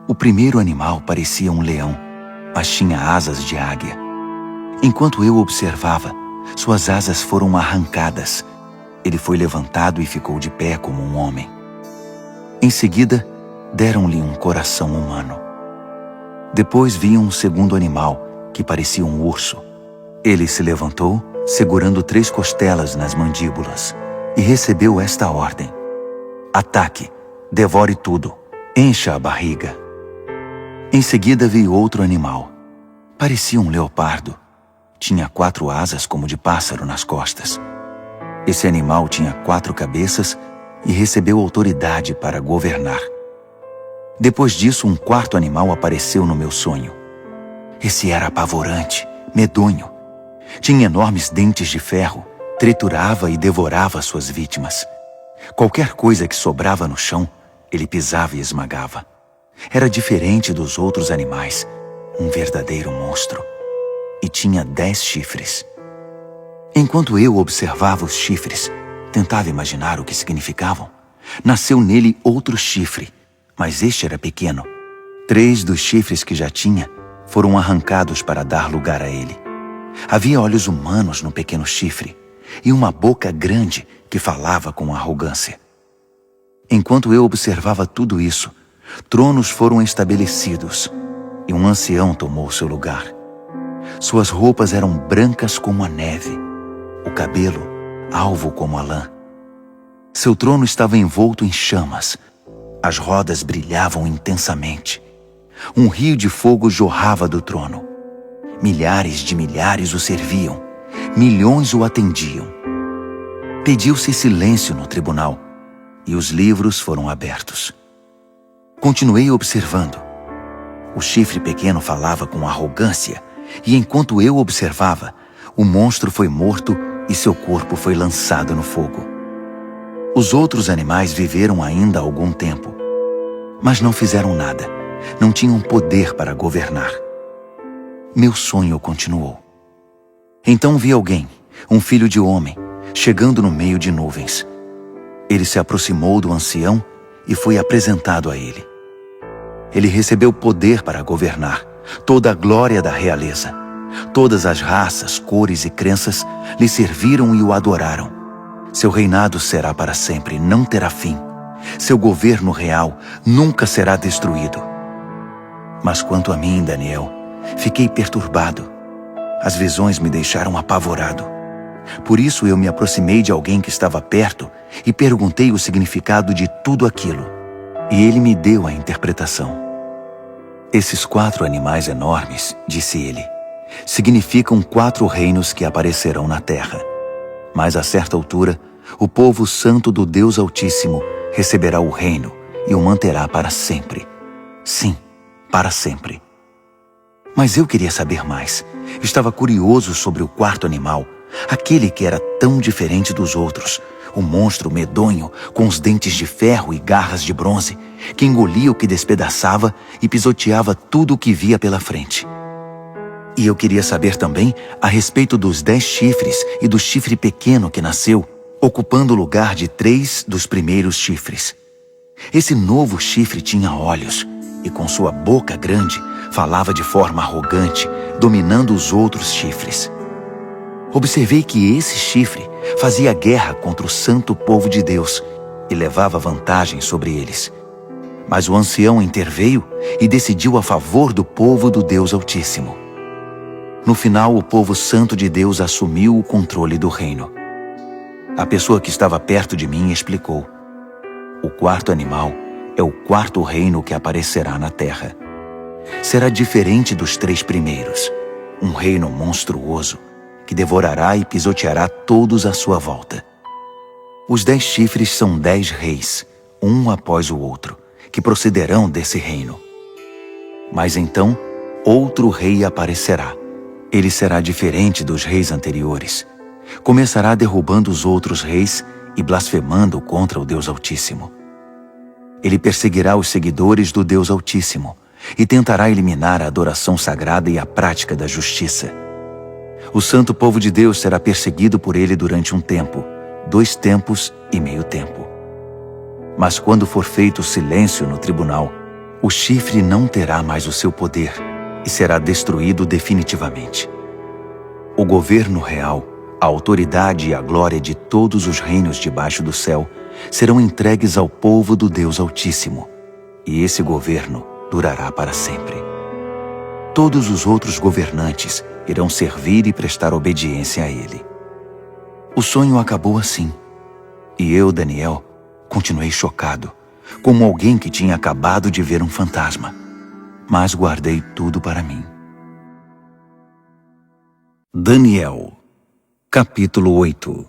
O primeiro animal parecia um leão, mas tinha asas de águia. Enquanto eu observava, suas asas foram arrancadas. Ele foi levantado e ficou de pé como um homem. Em seguida, deram-lhe um coração humano. Depois vi um segundo animal, que parecia um urso. Ele se levantou, segurando 3 costelas nas mandíbulas, e recebeu esta ordem: ataque, devore tudo, encha a barriga. Em seguida vi outro animal. Parecia um leopardo. Tinha 4 asas como de pássaro nas costas. Esse animal tinha 4 cabeças e recebeu autoridade para governar. Depois disso, um 4º animal apareceu no meu sonho. Esse era apavorante, medonho. Tinha enormes dentes de ferro, triturava e devorava suas vítimas. Qualquer coisa que sobrava no chão, ele pisava e esmagava. Era diferente dos outros animais, um verdadeiro monstro. E tinha 10 chifres. Enquanto eu observava os chifres, tentava imaginar o que significavam. Nasceu nele outro chifre, mas este era pequeno. 3 dos chifres que já tinha foram arrancados para dar lugar a ele. Havia olhos humanos no pequeno chifre e uma boca grande que falava com arrogância. Enquanto eu observava tudo isso, tronos foram estabelecidos e um ancião tomou seu lugar. Suas roupas eram brancas como a neve, o cabelo alvo como a lã. Seu trono estava envolto em chamas. As rodas brilhavam intensamente. Um rio de fogo jorrava do trono. Milhares de milhares o serviam. Milhões o atendiam. Pediu-se silêncio no tribunal e os livros foram abertos. Continuei observando. O chifre pequeno falava com arrogância e enquanto eu observava, o monstro foi morto e seu corpo foi lançado no fogo. Os outros animais viveram ainda algum tempo, mas não fizeram nada, não tinham poder para governar. Meu sonho continuou. Então vi alguém, um filho de homem, chegando no meio de nuvens. Ele se aproximou do ancião e foi apresentado a ele. Ele recebeu poder para governar, toda a glória da realeza. Todas as raças, cores e crenças lhe serviram e o adoraram. Seu reinado será para sempre, não terá fim. Seu governo real nunca será destruído. Mas quanto a mim, Daniel, fiquei perturbado. As visões me deixaram apavorado. Por isso eu me aproximei de alguém que estava perto e perguntei o significado de tudo aquilo. E ele me deu a interpretação. Esses 4 animais enormes, disse ele, significam 4 reinos que aparecerão na terra. Mas a certa altura, o povo santo do Deus Altíssimo receberá o reino e o manterá para sempre. Sim, para sempre. Mas eu queria saber mais. Estava curioso sobre o 4º animal, aquele que era tão diferente dos outros, o monstro medonho com os dentes de ferro e garras de bronze, que engolia o que despedaçava e pisoteava tudo o que via pela frente. E eu queria saber também a respeito dos 10 chifres e do chifre pequeno que nasceu, ocupando o lugar de 3 dos primeiros chifres. Esse novo chifre tinha olhos e com sua boca grande falava de forma arrogante, dominando os outros chifres. Observei que esse chifre fazia guerra contra o santo povo de Deus e levava vantagem sobre eles. Mas o ancião interveio e decidiu a favor do povo do Deus Altíssimo. No final, o povo santo de Deus assumiu o controle do reino. A pessoa que estava perto de mim explicou: o quarto animal é o quarto reino que aparecerá na terra. Será diferente dos 3 primeiros, um reino monstruoso que devorará e pisoteará todos à sua volta. Os 10 chifres são 10 reis, um após o outro, que procederão desse reino. Mas então, outro rei aparecerá. Ele será diferente dos reis anteriores. Começará derrubando os outros reis e blasfemando contra o Deus Altíssimo. Ele perseguirá os seguidores do Deus Altíssimo e tentará eliminar a adoração sagrada e a prática da justiça. O santo povo de Deus será perseguido por ele durante um tempo, 2 tempos e meio tempo. Mas quando for feito silêncio no tribunal, o chifre não terá mais o seu poder e será destruído definitivamente. O governo real, a autoridade e a glória de todos os reinos debaixo do céu serão entregues ao povo do Deus Altíssimo, e esse governo durará para sempre. Todos os outros governantes irão servir e prestar obediência a ele. O sonho acabou assim, e eu, Daniel, continuei chocado, como alguém que tinha acabado de ver um fantasma, mas guardei tudo para mim. Daniel, capítulo 8.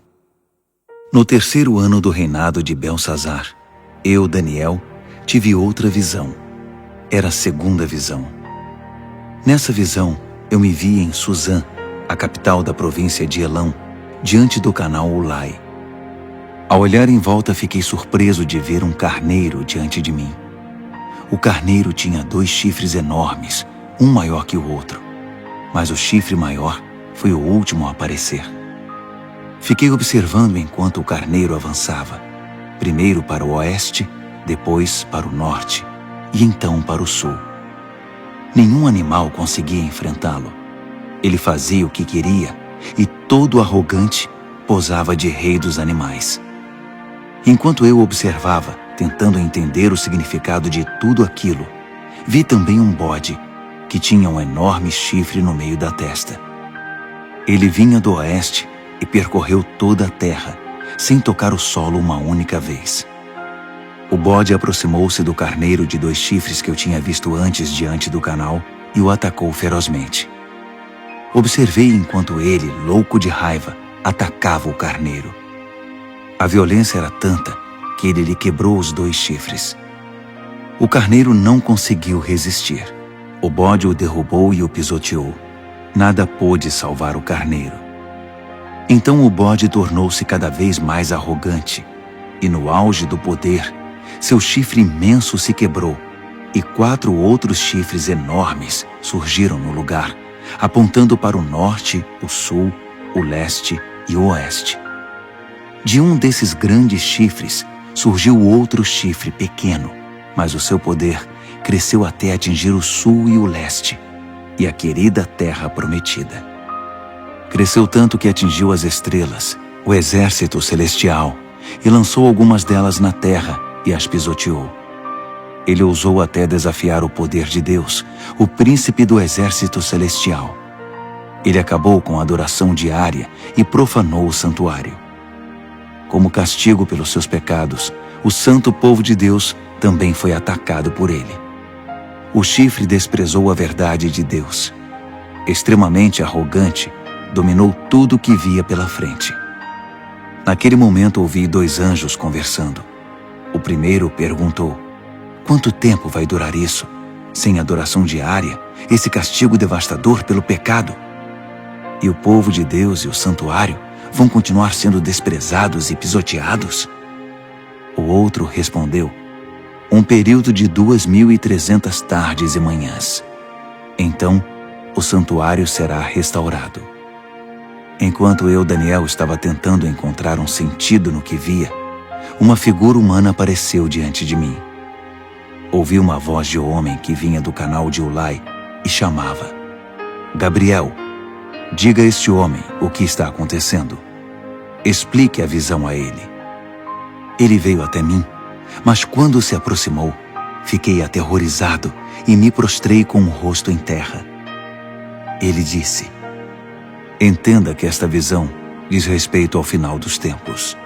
No 3º ano do reinado de Belsazar, eu, Daniel, tive outra visão. Era a 2ª visão. Nessa visão, eu me vi em Suzã, a capital da província de Elão, diante do canal Ulai. Ao olhar em volta, fiquei surpreso de ver um carneiro diante de mim. O carneiro tinha 2 chifres enormes, um maior que o outro, mas o chifre maior foi o último a aparecer. Fiquei observando enquanto o carneiro avançava, primeiro para o oeste, depois para o norte e então para o sul. Nenhum animal conseguia enfrentá-lo. Ele fazia o que queria e, todo arrogante, posava de rei dos animais. Enquanto eu observava, tentando entender o significado de tudo aquilo, vi também um bode que tinha um enorme chifre no meio da testa. Ele vinha do oeste e percorreu toda a terra, sem tocar o solo uma única vez. O bode aproximou-se do carneiro de 2 chifres que eu tinha visto antes diante do canal e o atacou ferozmente. Observei enquanto ele, louco de raiva, atacava o carneiro. A violência era tanta que ele lhe quebrou os 2 chifres. O carneiro não conseguiu resistir. O bode o derrubou e o pisoteou. Nada pôde salvar o carneiro. Então o bode tornou-se cada vez mais arrogante, e no auge do poder, seu chifre imenso se quebrou, e 4 outros chifres enormes surgiram no lugar, apontando para o norte, o sul, o leste e o oeste. De um desses grandes chifres surgiu outro chifre pequeno, mas o seu poder cresceu até atingir o sul e o leste, e a querida terra prometida. Cresceu tanto que atingiu as estrelas, o exército celestial, e lançou algumas delas na terra e as pisoteou. Ele ousou até desafiar o poder de Deus, o príncipe do exército celestial. Ele acabou com a adoração diária e profanou o santuário. Como castigo pelos seus pecados, o santo povo de Deus também foi atacado por ele. O chifre desprezou a verdade de Deus. Extremamente arrogante, dominou tudo o que via pela frente. Naquele momento ouvi 2 anjos conversando. O primeiro perguntou: quanto tempo vai durar isso? Sem adoração diária, esse castigo devastador pelo pecado? E o povo de Deus e o santuário vão continuar sendo desprezados e pisoteados? O outro respondeu: um período de 2.300 tardes e manhãs. Então, o santuário será restaurado. Enquanto eu, Daniel, estava tentando encontrar um sentido no que via, uma figura humana apareceu diante de mim. Ouvi uma voz de homem que vinha do canal de Ulai e chamava: Gabriel, diga a este homem o que está acontecendo. Explique a visão a ele. Ele veio até mim, mas quando se aproximou, fiquei aterrorizado e me prostrei com o rosto em terra. Ele disse: Entenda que esta visão diz respeito ao final dos tempos.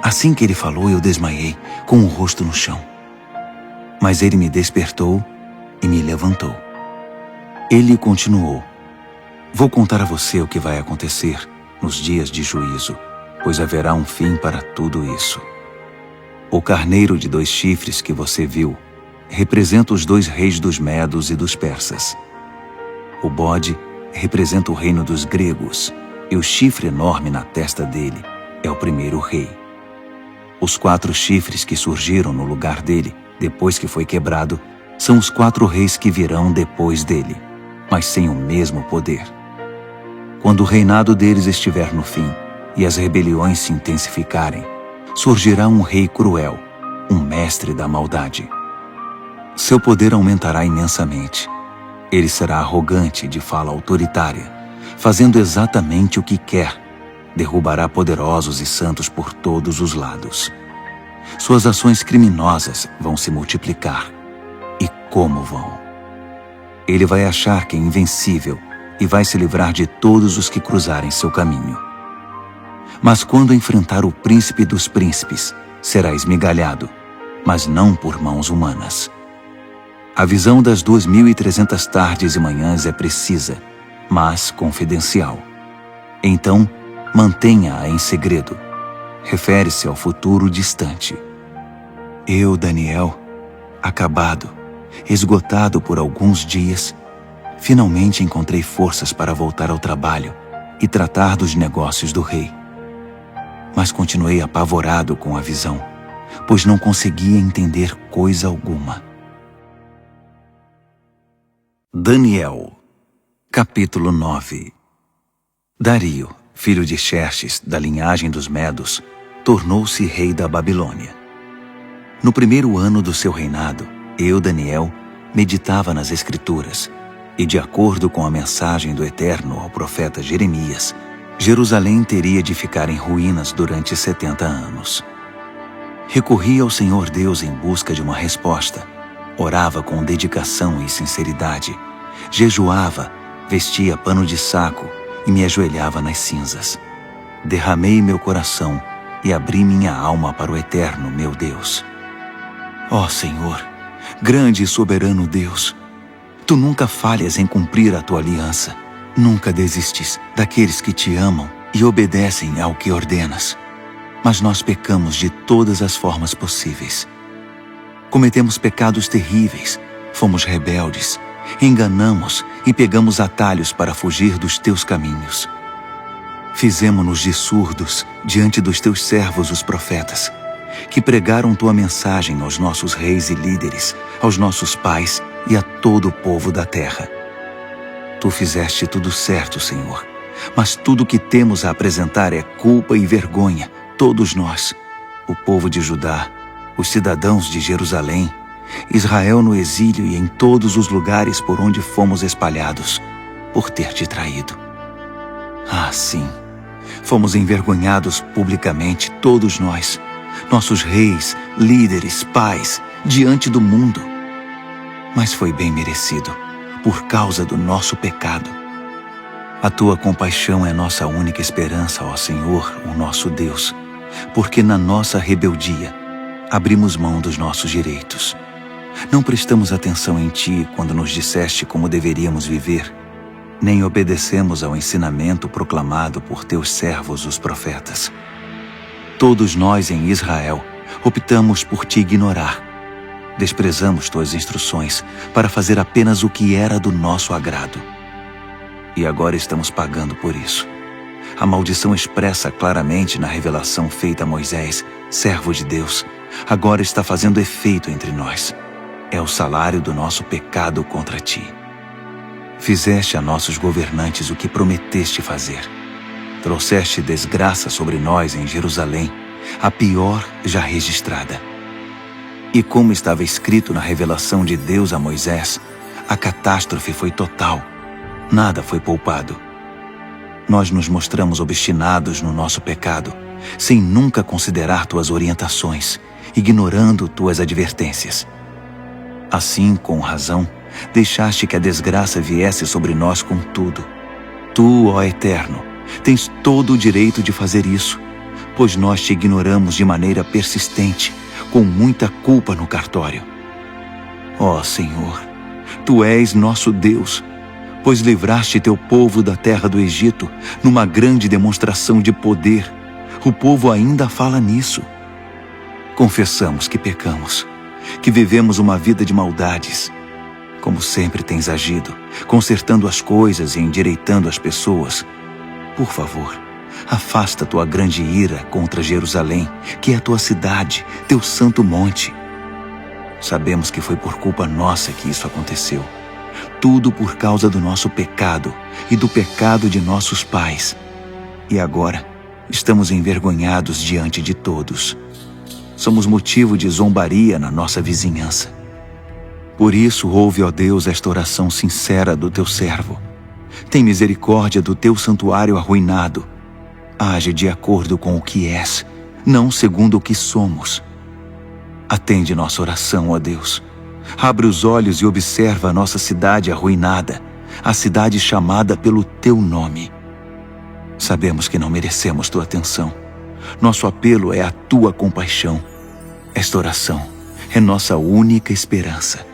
Assim que ele falou, eu desmaiei, com o rosto no chão. Mas ele me despertou e me levantou. Ele continuou: vou contar a você o que vai acontecer nos dias de juízo, pois haverá um fim para tudo isso. O carneiro de 2 chifres que você viu representa os 2 reis dos Medos e dos Persas. O bode representa o reino dos gregos, e o chifre enorme na testa dele é o primeiro rei. Os 4 chifres que surgiram no lugar dele, depois que foi quebrado, são os 4 reis que virão depois dele, mas sem o mesmo poder. Quando o reinado deles estiver no fim e as rebeliões se intensificarem, surgirá um rei cruel, um mestre da maldade. Seu poder aumentará imensamente. Ele será arrogante, de fala autoritária, fazendo exatamente o que quer. Derrubará poderosos e santos por todos os lados. Suas ações criminosas vão se multiplicar. E como vão? Ele vai achar que é invencível e vai se livrar de todos os que cruzarem seu caminho. Mas quando enfrentar o príncipe dos príncipes, será esmigalhado, mas não por mãos humanas. A visão das 2.300 tardes e manhãs é precisa, mas confidencial. Então, mantenha-a em segredo. Refere-se ao futuro distante. Eu, Daniel, acabado, esgotado por alguns dias, finalmente encontrei forças para voltar ao trabalho e tratar dos negócios do rei. Mas continuei apavorado com a visão, pois não conseguia entender coisa alguma. Daniel, capítulo 9. Dario, filho de Xerxes, da linhagem dos Medos, tornou-se rei da Babilônia. No primeiro ano do seu reinado, eu, Daniel, meditava nas Escrituras, e de acordo com a mensagem do Eterno ao profeta Jeremias, Jerusalém teria de ficar em ruínas durante 70 anos. Recorri ao Senhor Deus em busca de uma resposta. Orava com dedicação e sinceridade, jejuava, vestia pano de saco e me ajoelhava nas cinzas. Derramei meu coração e abri minha alma para o Eterno, meu Deus. Ó Senhor, grande e soberano Deus, Tu nunca falhas em cumprir a Tua aliança. Nunca desistes daqueles que Te amam e obedecem ao que ordenas. Mas nós pecamos de todas as formas possíveis. Cometemos pecados terríveis, fomos rebeldes, enganamos e pegamos atalhos para fugir dos Teus caminhos. Fizemo-nos de surdos diante dos Teus servos, os profetas, que pregaram Tua mensagem aos nossos reis e líderes, aos nossos pais e a todo o povo da terra. Tu fizeste tudo certo, Senhor, mas tudo o que temos a apresentar é culpa e vergonha, todos nós, o povo de Judá, os cidadãos de Jerusalém, Israel no exílio e em todos os lugares por onde fomos espalhados, por ter Te traído. Ah, sim, fomos envergonhados publicamente, todos nós, nossos reis, líderes, pais, diante do mundo. Mas foi bem merecido, por causa do nosso pecado. A Tua compaixão é nossa única esperança, ó Senhor, o nosso Deus, porque na nossa rebeldia abrimos mão dos nossos direitos. Não prestamos atenção em Ti quando nos disseste como deveríamos viver, nem obedecemos ao ensinamento proclamado por Teus servos, os profetas. Todos nós em Israel optamos por Te ignorar. Desprezamos Tuas instruções para fazer apenas o que era do nosso agrado. E agora estamos pagando por isso. A maldição expressa claramente na revelação feita a Moisés, servo de Deus, agora está fazendo efeito entre nós. É o salário do nosso pecado contra Ti. Fizeste a nossos governantes o que prometeste fazer. Trouxeste desgraça sobre nós em Jerusalém, a pior já registrada. E como estava escrito na revelação de Deus a Moisés, a catástrofe foi total. Nada foi poupado. Nós nos mostramos obstinados no nosso pecado, sem nunca considerar Tuas orientações, ignorando Tuas advertências. Assim, com razão, deixaste que a desgraça viesse sobre nós com tudo. Tu, ó Eterno, Tens todo o direito de fazer isso, pois nós te ignoramos de maneira persistente, com muita culpa no cartório. Ó Senhor, Tu és nosso Deus, pois livraste Teu povo da terra do Egito numa grande demonstração de poder. O povo ainda fala nisso. Confessamos que pecamos, que vivemos uma vida de maldades. Como sempre tens agido, consertando as coisas e endireitando as pessoas. Por favor, afasta Tua grande ira contra Jerusalém, que é a Tua cidade, Teu santo monte. Sabemos que foi por culpa nossa que isso aconteceu. Tudo por causa do nosso pecado e do pecado de nossos pais. E agora, estamos envergonhados diante de todos. Somos motivo de zombaria na nossa vizinhança. Por isso, ouve, ó Deus, esta oração sincera do Teu servo. Tem misericórdia do Teu santuário arruinado. Age de acordo com o que és, não segundo o que somos. Atende nossa oração, ó Deus. Abre os olhos e observa a nossa cidade arruinada, a cidade chamada pelo Teu nome. Sabemos que não merecemos Tua atenção. Nosso apelo é a Tua compaixão. Esta oração é nossa única esperança.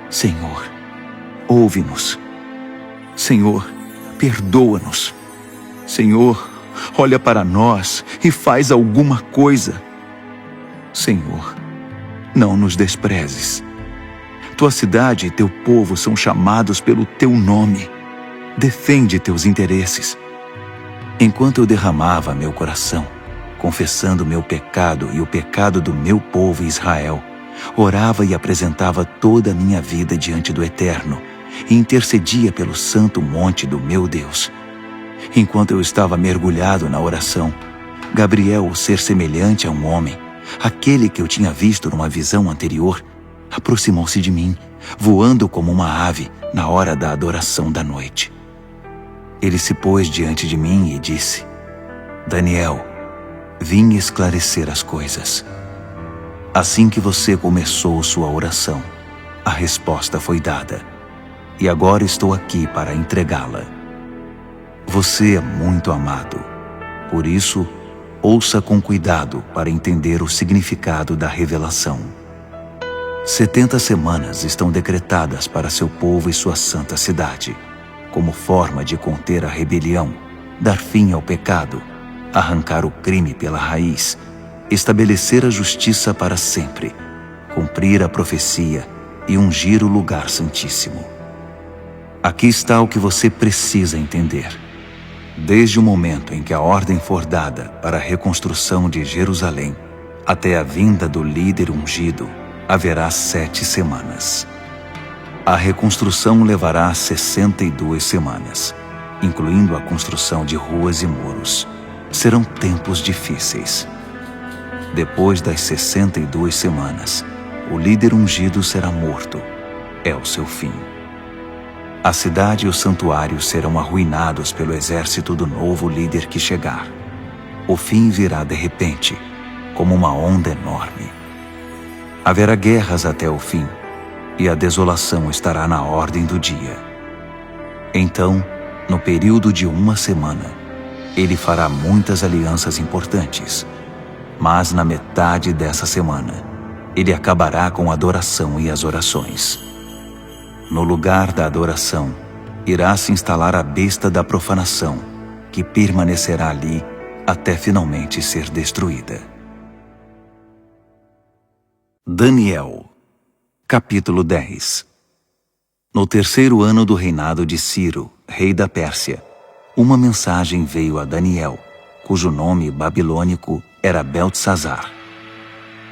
Senhor, ouve-nos. Senhor, perdoa-nos. Senhor, olha para nós e faz alguma coisa. Senhor, não nos desprezes. Tua cidade e Teu povo são chamados pelo Teu nome. Defende Teus interesses. Enquanto eu derramava meu coração, confessando meu pecado e o pecado do meu povo Israel, orava e apresentava toda a minha vida diante do Eterno e intercedia pelo santo monte do meu Deus. Enquanto eu estava mergulhado na oração, Gabriel, o ser semelhante a um homem, aquele que eu tinha visto numa visão anterior, aproximou-se de mim, voando como uma ave na hora da adoração da noite. Ele se pôs diante de mim e disse: Daniel, vim esclarecer as coisas. Assim que você começou sua oração, a resposta foi dada, e agora estou aqui para entregá-la. Você é muito amado, por isso, ouça com cuidado para entender o significado da revelação. 70 semanas estão decretadas para seu povo e sua santa cidade, como forma de conter a rebelião, dar fim ao pecado, arrancar o crime pela raiz, estabelecer a justiça para sempre, cumprir a profecia e ungir o lugar santíssimo. Aqui está o que você precisa entender. Desde o momento em que a ordem for dada para a reconstrução de Jerusalém, até a vinda do líder ungido, haverá 7 semanas. A reconstrução levará 62 semanas, incluindo a construção de ruas e muros. Serão tempos difíceis. Depois das 62 semanas, o líder ungido será morto. É o seu fim. A cidade e o santuário serão arruinados pelo exército do novo líder que chegar. O fim virá de repente, como uma onda enorme. Haverá guerras até o fim, e a desolação estará na ordem do dia. Então, no período de 1 semana, ele fará muitas alianças importantes. Mas na metade dessa semana, ele acabará com a adoração e as orações. No lugar da adoração, irá se instalar a besta da profanação, que permanecerá ali até finalmente ser destruída. Daniel, capítulo 10. No 3º ano do reinado de Ciro, rei da Pérsia, uma mensagem veio a Daniel, cujo nome babilônico era Beltesazar.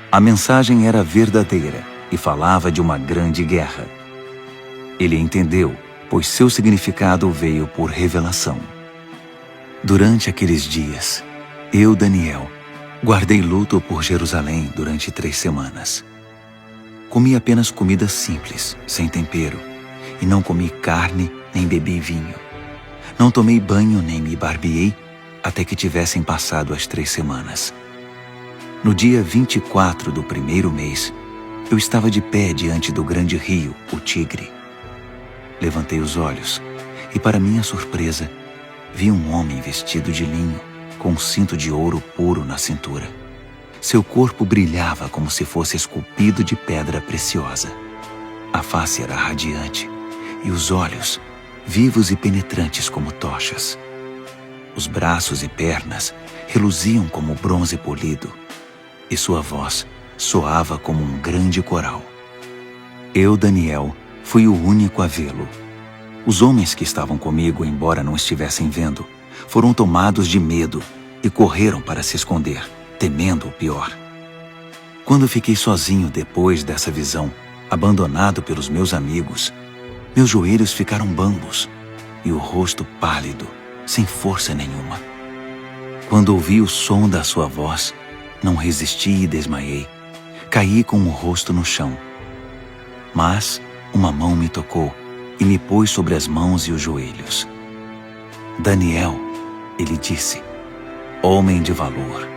A mensagem era verdadeira e falava de uma grande guerra. Ele entendeu, pois seu significado veio por revelação. Durante aqueles dias, eu, Daniel, guardei luto por Jerusalém durante 3 semanas. Comi apenas comida simples, sem tempero, e não comi carne nem bebi vinho. Não tomei banho nem me barbeei até que tivessem passado as 3 semanas. No dia 24 do 1º mês, eu estava de pé diante do grande rio, o Tigre. Levantei os olhos e, para minha surpresa, vi um homem vestido de linho, com um cinto de ouro puro na cintura. Seu corpo brilhava como se fosse esculpido de pedra preciosa. A face era radiante e os olhos, vivos e penetrantes como tochas. Os braços e pernas reluziam como bronze polido e sua voz soava como um grande coral. Eu, Daniel, fui o único a vê-lo. Os homens que estavam comigo, embora não estivessem vendo, foram tomados de medo e correram para se esconder, temendo o pior. Quando fiquei sozinho depois dessa visão, abandonado pelos meus amigos, meus joelhos ficaram bambos e o rosto pálido, sem força nenhuma. Quando ouvi o som da sua voz, não resisti e desmaiei. Caí com o rosto no chão. Mas uma mão me tocou e me pôs sobre as mãos e os joelhos. Daniel, ele disse, homem de valor,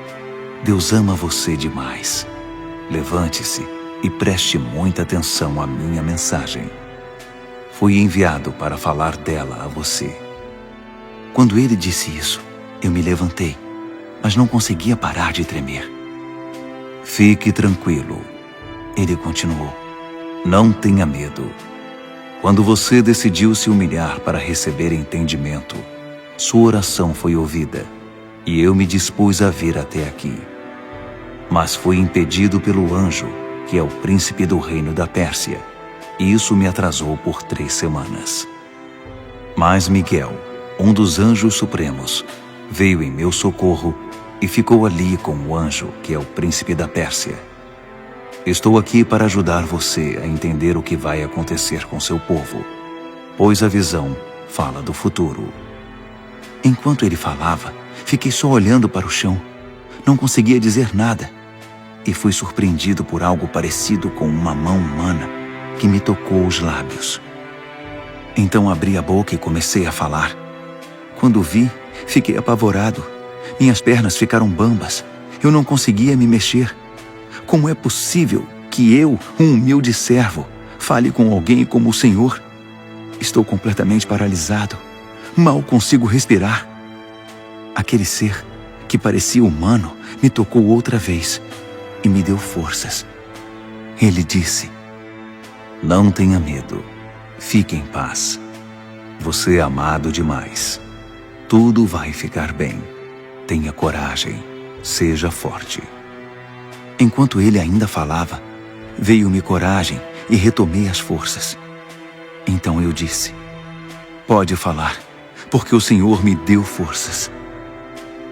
Deus ama você demais. Levante-se e preste muita atenção à minha mensagem. Fui enviado para falar dela a você. Quando ele disse isso, eu me levantei, mas não conseguia parar de tremer. Fique tranquilo, ele continuou. Não tenha medo. Quando você decidiu se humilhar para receber entendimento, sua oração foi ouvida, e eu me dispus a vir até aqui. Mas fui impedido pelo anjo, que é o príncipe do reino da Pérsia, e isso me atrasou por 3 semanas. Mas Miguel, um dos anjos supremos, veio em meu socorro e ficou ali com o anjo, que é o príncipe da Pérsia. Estou aqui para ajudar você a entender o que vai acontecer com seu povo, pois a visão fala do futuro. Enquanto ele falava, fiquei só olhando para o chão. Não conseguia dizer nada. E fui surpreendido por algo parecido com uma mão humana que me tocou os lábios. Então abri a boca e comecei a falar. Quando vi, fiquei apavorado. Minhas pernas ficaram bambas. Eu não conseguia me mexer. Como é possível que eu, um humilde servo, fale com alguém como o Senhor? Estou completamente paralisado. Mal consigo respirar. Aquele ser, que parecia humano, me tocou outra vez e me deu forças. Ele disse, não tenha medo. Fique em paz. Você é amado demais. Tudo vai ficar bem. Tenha coragem. Seja forte. Enquanto ele ainda falava, veio-me coragem e retomei as forças. Então eu disse, pode falar, porque o Senhor me deu forças.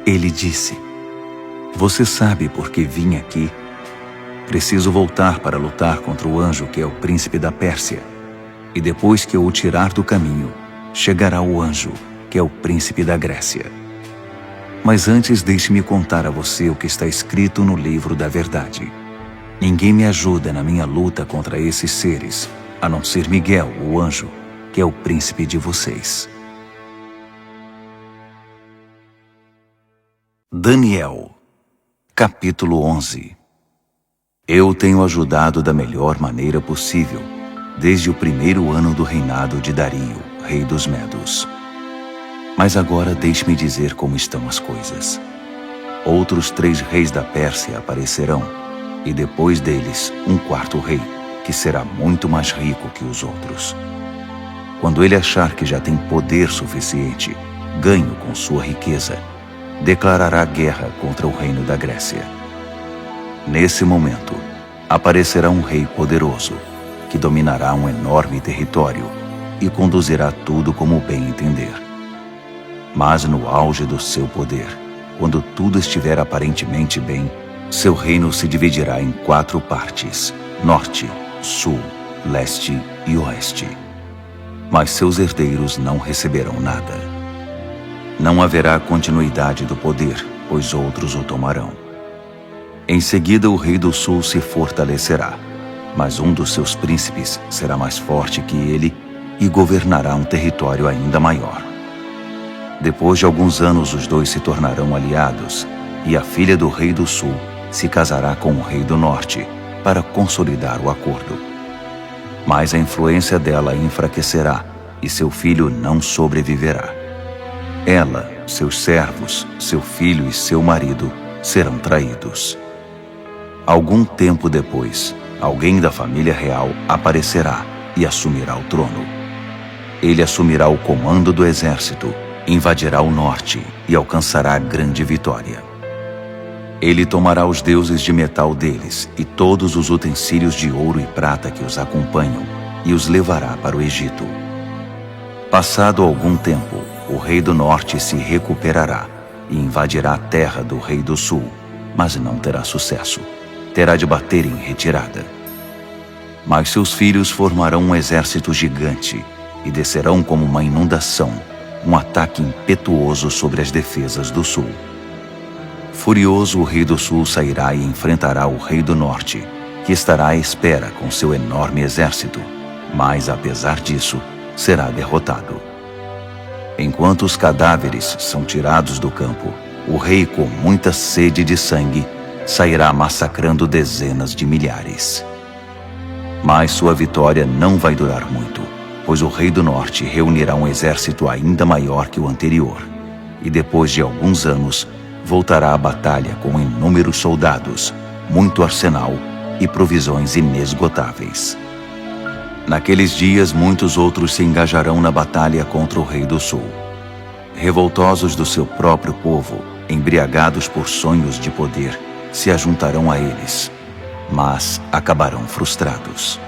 Ele disse, você sabe por que vim aqui? Preciso voltar para lutar contra o anjo que é o príncipe da Pérsia. E depois que eu o tirar do caminho, chegará o anjo que é o príncipe da Grécia. Mas antes deixe-me contar a você o que está escrito no livro da verdade. Ninguém me ajuda na minha luta contra esses seres, a não ser Miguel, o anjo, que é o príncipe de vocês. Daniel, capítulo 11. Eu tenho ajudado da melhor maneira possível, desde o primeiro ano do reinado de Dario, rei dos Medos. Mas agora deixe-me dizer como estão as coisas. Outros 3 reis da Pérsia aparecerão, e depois deles um 4º rei, que será muito mais rico que os outros. Quando ele achar que já tem poder suficiente, ganho com sua riqueza, declarará guerra contra o reino da Grécia. Nesse momento, aparecerá um rei poderoso, que dominará um enorme território e conduzirá tudo como bem entender. Mas no auge do seu poder, quando tudo estiver aparentemente bem, seu reino se dividirá em 4 partes, norte, sul, leste e oeste. Mas seus herdeiros não receberão nada. Não haverá continuidade do poder, pois outros o tomarão. Em seguida o rei do sul se fortalecerá, mas um dos seus príncipes será mais forte que ele e governará um território ainda maior. Depois de alguns anos os dois se tornarão aliados, e a filha do rei do sul se casará com o rei do norte para consolidar o acordo. Mas a influência dela enfraquecerá e seu filho não sobreviverá. Ela, seus servos, seu filho e seu marido serão traídos. Algum tempo depois, alguém da família real aparecerá e assumirá o trono. Ele assumirá o comando do exército, invadirá o norte e alcançará grande vitória. Ele tomará os deuses de metal deles e todos os utensílios de ouro e prata que os acompanham e os levará para o Egito. Passado algum tempo, o rei do norte se recuperará e invadirá a terra do rei do sul, mas não terá sucesso. Terá de bater em retirada. Mas seus filhos formarão um exército gigante e descerão como uma inundação, um ataque impetuoso sobre as defesas do sul. Furioso, o rei do sul sairá e enfrentará o rei do norte, que estará à espera com seu enorme exército, mas, apesar disso, será derrotado. Enquanto os cadáveres são tirados do campo, o rei, com muita sede de sangue, sairá massacrando dezenas de milhares. Mas sua vitória não vai durar muito, pois o rei do norte reunirá um exército ainda maior que o anterior, e depois de alguns anos, voltará à batalha com inúmeros soldados, muito arsenal e provisões inesgotáveis. Naqueles dias, muitos outros se engajarão na batalha contra o rei do sul. Revoltosos do seu próprio povo, embriagados por sonhos de poder, se ajuntarão a eles, mas acabarão frustrados.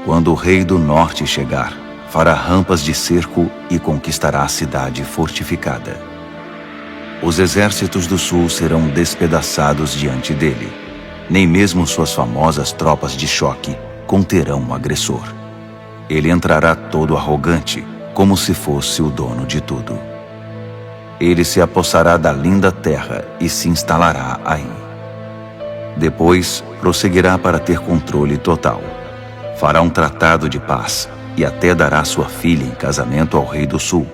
Quando o rei do norte chegar, fará rampas de cerco e conquistará a cidade fortificada. Os exércitos do sul serão despedaçados diante dele. Nem mesmo suas famosas tropas de choque conterão o agressor. Ele entrará todo arrogante, como se fosse o dono de tudo. Ele se apossará da linda terra e se instalará aí. Depois, prosseguirá para ter controle total. Fará um tratado de paz e até dará sua filha em casamento ao rei do sul,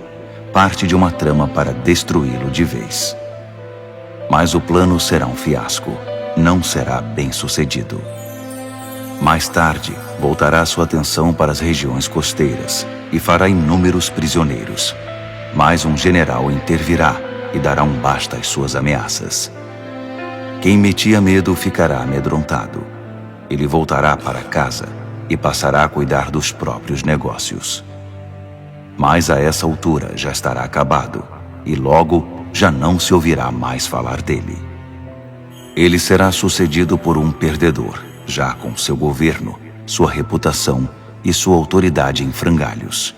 parte de uma trama para destruí-lo de vez. Mas o plano será um fiasco, não será bem sucedido. Mais tarde, voltará sua atenção para as regiões costeiras e fará inúmeros prisioneiros. Mas um general intervirá e dará um basta às suas ameaças. Quem metia medo ficará amedrontado. Ele voltará para casa e passará a cuidar dos próprios negócios. Mas a essa altura já estará acabado e logo já não se ouvirá mais falar dele. Ele será sucedido por um perdedor, já com seu governo, sua reputação e sua autoridade em frangalhos.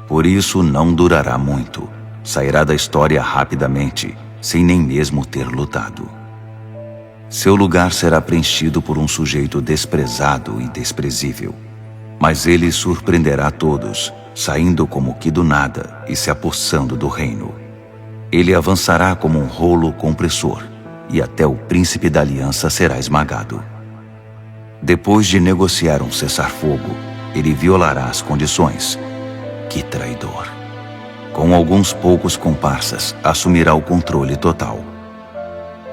Por isso não durará muito, sairá da história rapidamente, sem nem mesmo ter lutado. Seu lugar será preenchido por um sujeito desprezado e desprezível. Mas ele surpreenderá todos, saindo como que do nada e se apossando do reino. Ele avançará como um rolo compressor, e até o príncipe da aliança será esmagado. Depois de negociar um cessar-fogo, ele violará as condições. Que traidor! Com alguns poucos comparsas, assumirá o controle total.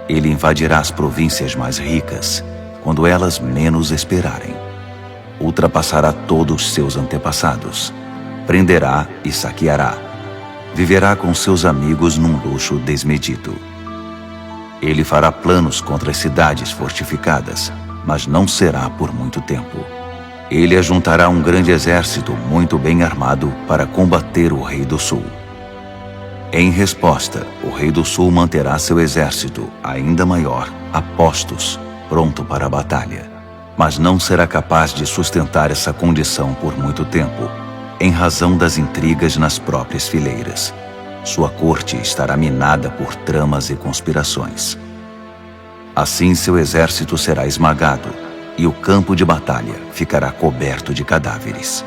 Ele invadirá as províncias mais ricas, quando elas menos esperarem. Ultrapassará todos seus antepassados. Prenderá e saqueará. Viverá com seus amigos num luxo desmedido. Ele fará planos contra as cidades fortificadas, mas não será por muito tempo. Ele ajuntará um grande exército muito bem armado para combater o rei do sul. Em resposta, o rei do sul manterá seu exército, ainda maior, a postos, pronto para a batalha. Mas não será capaz de sustentar essa condição por muito tempo, em razão das intrigas nas próprias fileiras. Sua corte estará minada por tramas e conspirações. Assim seu exército será esmagado, e o campo de batalha ficará coberto de cadáveres.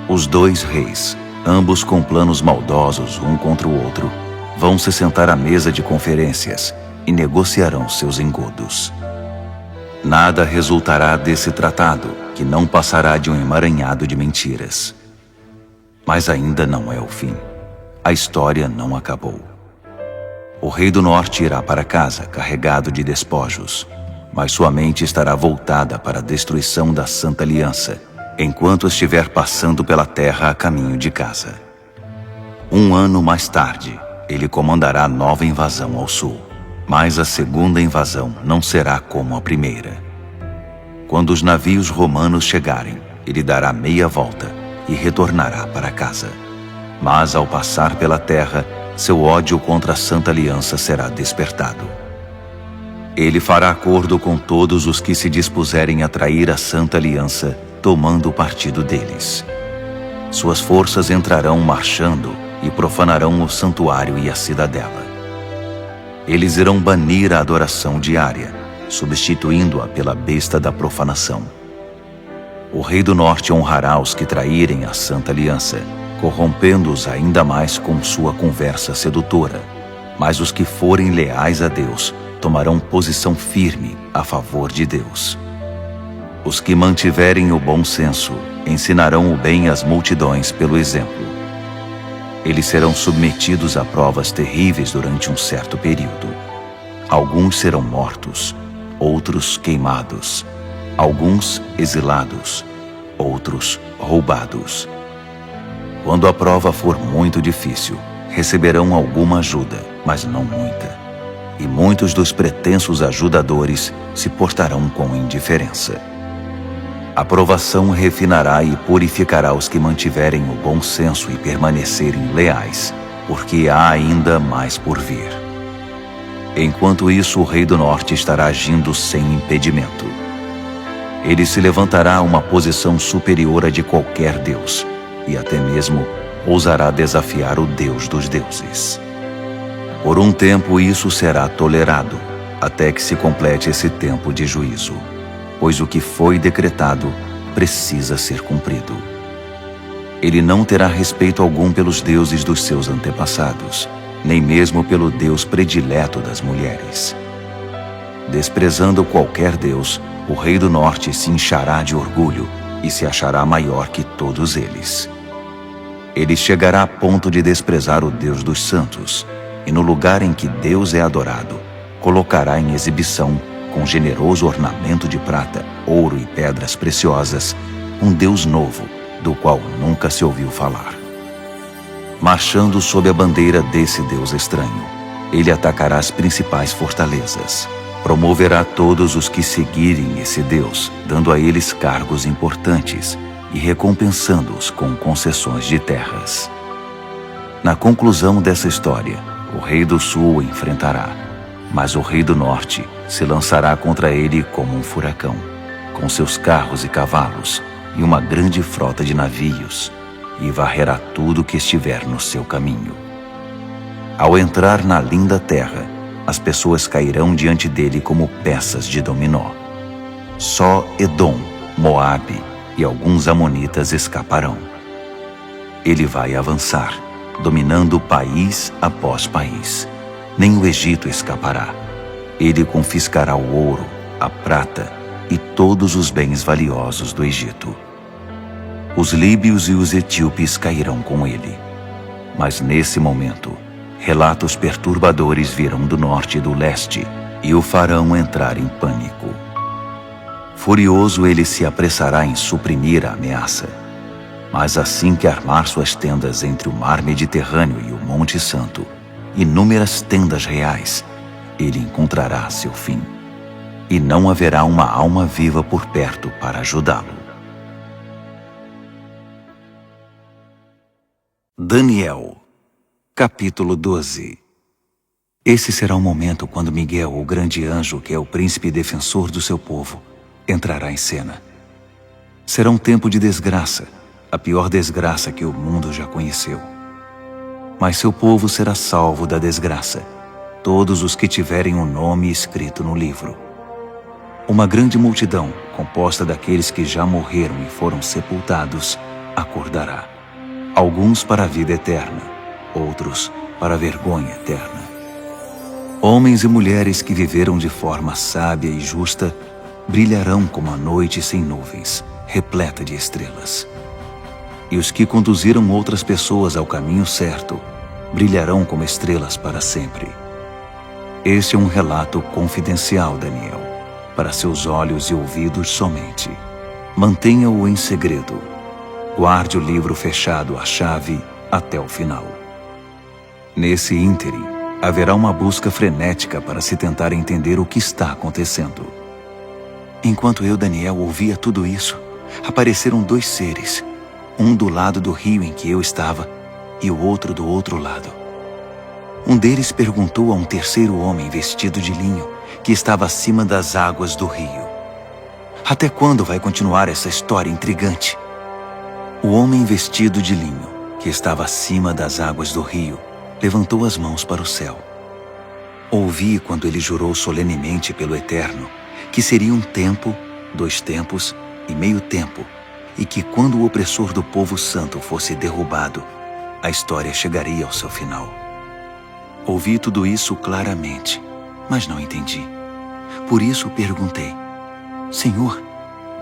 Os dois reis, ambos com planos maldosos um contra o outro, vão se sentar à mesa de conferências e negociarão seus engodos. Nada resultará desse tratado, que não passará de um emaranhado de mentiras. Mas ainda não é o fim. A história não acabou. O rei do norte irá para casa carregado de despojos, mas sua mente estará voltada para a destruição da Santa Aliança, enquanto estiver passando pela terra a caminho de casa. Um ano mais tarde, ele comandará nova invasão ao sul. Mas a segunda invasão não será como a primeira. Quando os navios romanos chegarem, ele dará meia volta e retornará para casa. Mas ao passar pela terra, seu ódio contra a Santa Aliança será despertado. Ele fará acordo com todos os que se dispuserem a trair a Santa Aliança, tomando o partido deles. Suas forças entrarão marchando e profanarão o santuário e a cidadela. Eles irão banir a adoração diária, substituindo-a pela besta da profanação. O rei do norte honrará os que traírem a Santa Aliança, corrompendo-os ainda mais com sua conversa sedutora. Mas os que forem leais a Deus tomarão posição firme a favor de Deus. Os que mantiverem o bom senso ensinarão o bem às multidões pelo exemplo. Eles serão submetidos a provas terríveis durante um certo período. Alguns serão mortos, outros queimados, alguns exilados, outros roubados. Quando a prova for muito difícil, receberão alguma ajuda, mas não muita. E muitos dos pretensos ajudadores se portarão com indiferença. A provação refinará e purificará os que mantiverem o bom senso e permanecerem leais, porque há ainda mais por vir. Enquanto isso, o rei do norte estará agindo sem impedimento. Ele se levantará a uma posição superior à de qualquer deus, e até mesmo ousará desafiar o Deus dos deuses. Por um tempo isso será tolerado, até que se complete esse tempo de juízo. Pois o que foi decretado precisa ser cumprido. Ele não terá respeito algum pelos deuses dos seus antepassados, nem mesmo pelo Deus predileto das mulheres. Desprezando qualquer Deus, o rei do norte se inchará de orgulho e se achará maior que todos eles. Ele chegará a ponto de desprezar o Deus dos santos, e no lugar em que Deus é adorado, colocará em exibição, com generoso ornamento de prata, ouro e pedras preciosas, um Deus novo, do qual nunca se ouviu falar. Marchando sob a bandeira desse Deus estranho, ele atacará as principais fortalezas. Promoverá todos os que seguirem esse Deus, dando a eles cargos importantes e recompensando-os com concessões de terras. Na conclusão dessa história, o rei do sul o enfrentará, mas o rei do norte se lançará contra ele como um furacão, com seus carros e cavalos e uma grande frota de navios, e varrerá tudo que estiver no seu caminho. Ao entrar na linda terra, as pessoas cairão diante dele como peças de dominó. Só Edom, Moabe e alguns amonitas escaparão. Ele vai avançar, dominando país após país. Nem o Egito escapará. Ele confiscará o ouro, a prata e todos os bens valiosos do Egito. Os líbios e os etíopes cairão com ele. Mas nesse momento, relatos perturbadores virão do norte e do leste e o farão entrar em pânico. Furioso, ele se apressará em suprimir a ameaça. Mas assim que armar suas tendas entre o mar Mediterrâneo e o Monte Santo, inúmeras tendas reais, ele encontrará seu fim. E não haverá uma alma viva por perto para ajudá-lo. Daniel, capítulo 12. Esse será o momento quando Miguel, o grande anjo, que é o príncipe defensor do seu povo, entrará em cena. Será um tempo de desgraça, a pior desgraça que o mundo já conheceu. Mas seu povo será salvo da desgraça, todos os que tiverem um nome escrito no livro. Uma grande multidão, composta daqueles que já morreram e foram sepultados, acordará. Alguns para a vida eterna, outros para a vergonha eterna. Homens e mulheres que viveram de forma sábia e justa brilharão como a noite sem nuvens, repleta de estrelas. E os que conduziram outras pessoas ao caminho certo brilharão como estrelas para sempre. Este é um relato confidencial, Daniel, para seus olhos e ouvidos somente. Mantenha-o em segredo. Guarde o livro fechado à chave até o final. Nesse ínterim, haverá uma busca frenética para se tentar entender o que está acontecendo. Enquanto eu, Daniel, ouvia tudo isso, apareceram 2 seres, um do lado do rio em que eu estava e o outro do outro lado. Um deles perguntou a um terceiro homem vestido de linho que estava acima das águas do rio: até quando vai continuar essa história intrigante? O homem vestido de linho, que estava acima das águas do rio, levantou as mãos para o céu. Ouvi quando ele jurou solenemente pelo Eterno que seria um tempo, 2 tempos e meio tempo, e que quando o opressor do povo santo fosse derrubado, a história chegaria ao seu final. Ouvi tudo isso claramente, mas não entendi. Por isso perguntei: Senhor,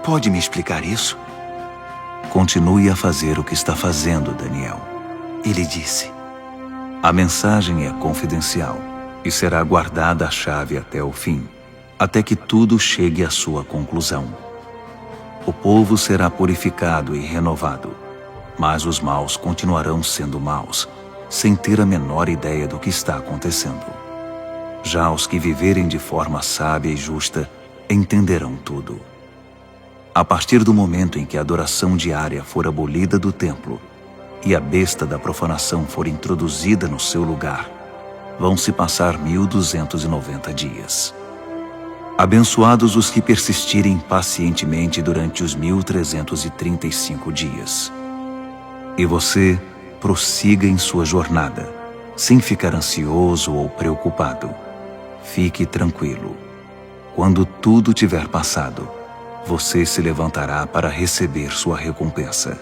pode me explicar isso? Continue a fazer o que está fazendo, Daniel. Ele disse: a mensagem é confidencial e será guardada a chave até o fim, até que tudo chegue à sua conclusão. O povo será purificado e renovado, mas os maus continuarão sendo maus, sem ter a menor ideia do que está acontecendo. Já os que viverem de forma sábia e justa entenderão tudo. A partir do momento em que a adoração diária for abolida do templo e a besta da profanação for introduzida no seu lugar, vão se passar 1290 dias. Abençoados os que persistirem pacientemente durante os 1335 dias. E você prossiga em sua jornada, sem ficar ansioso ou preocupado. Fique tranquilo. Quando tudo tiver passado, você se levantará para receber sua recompensa.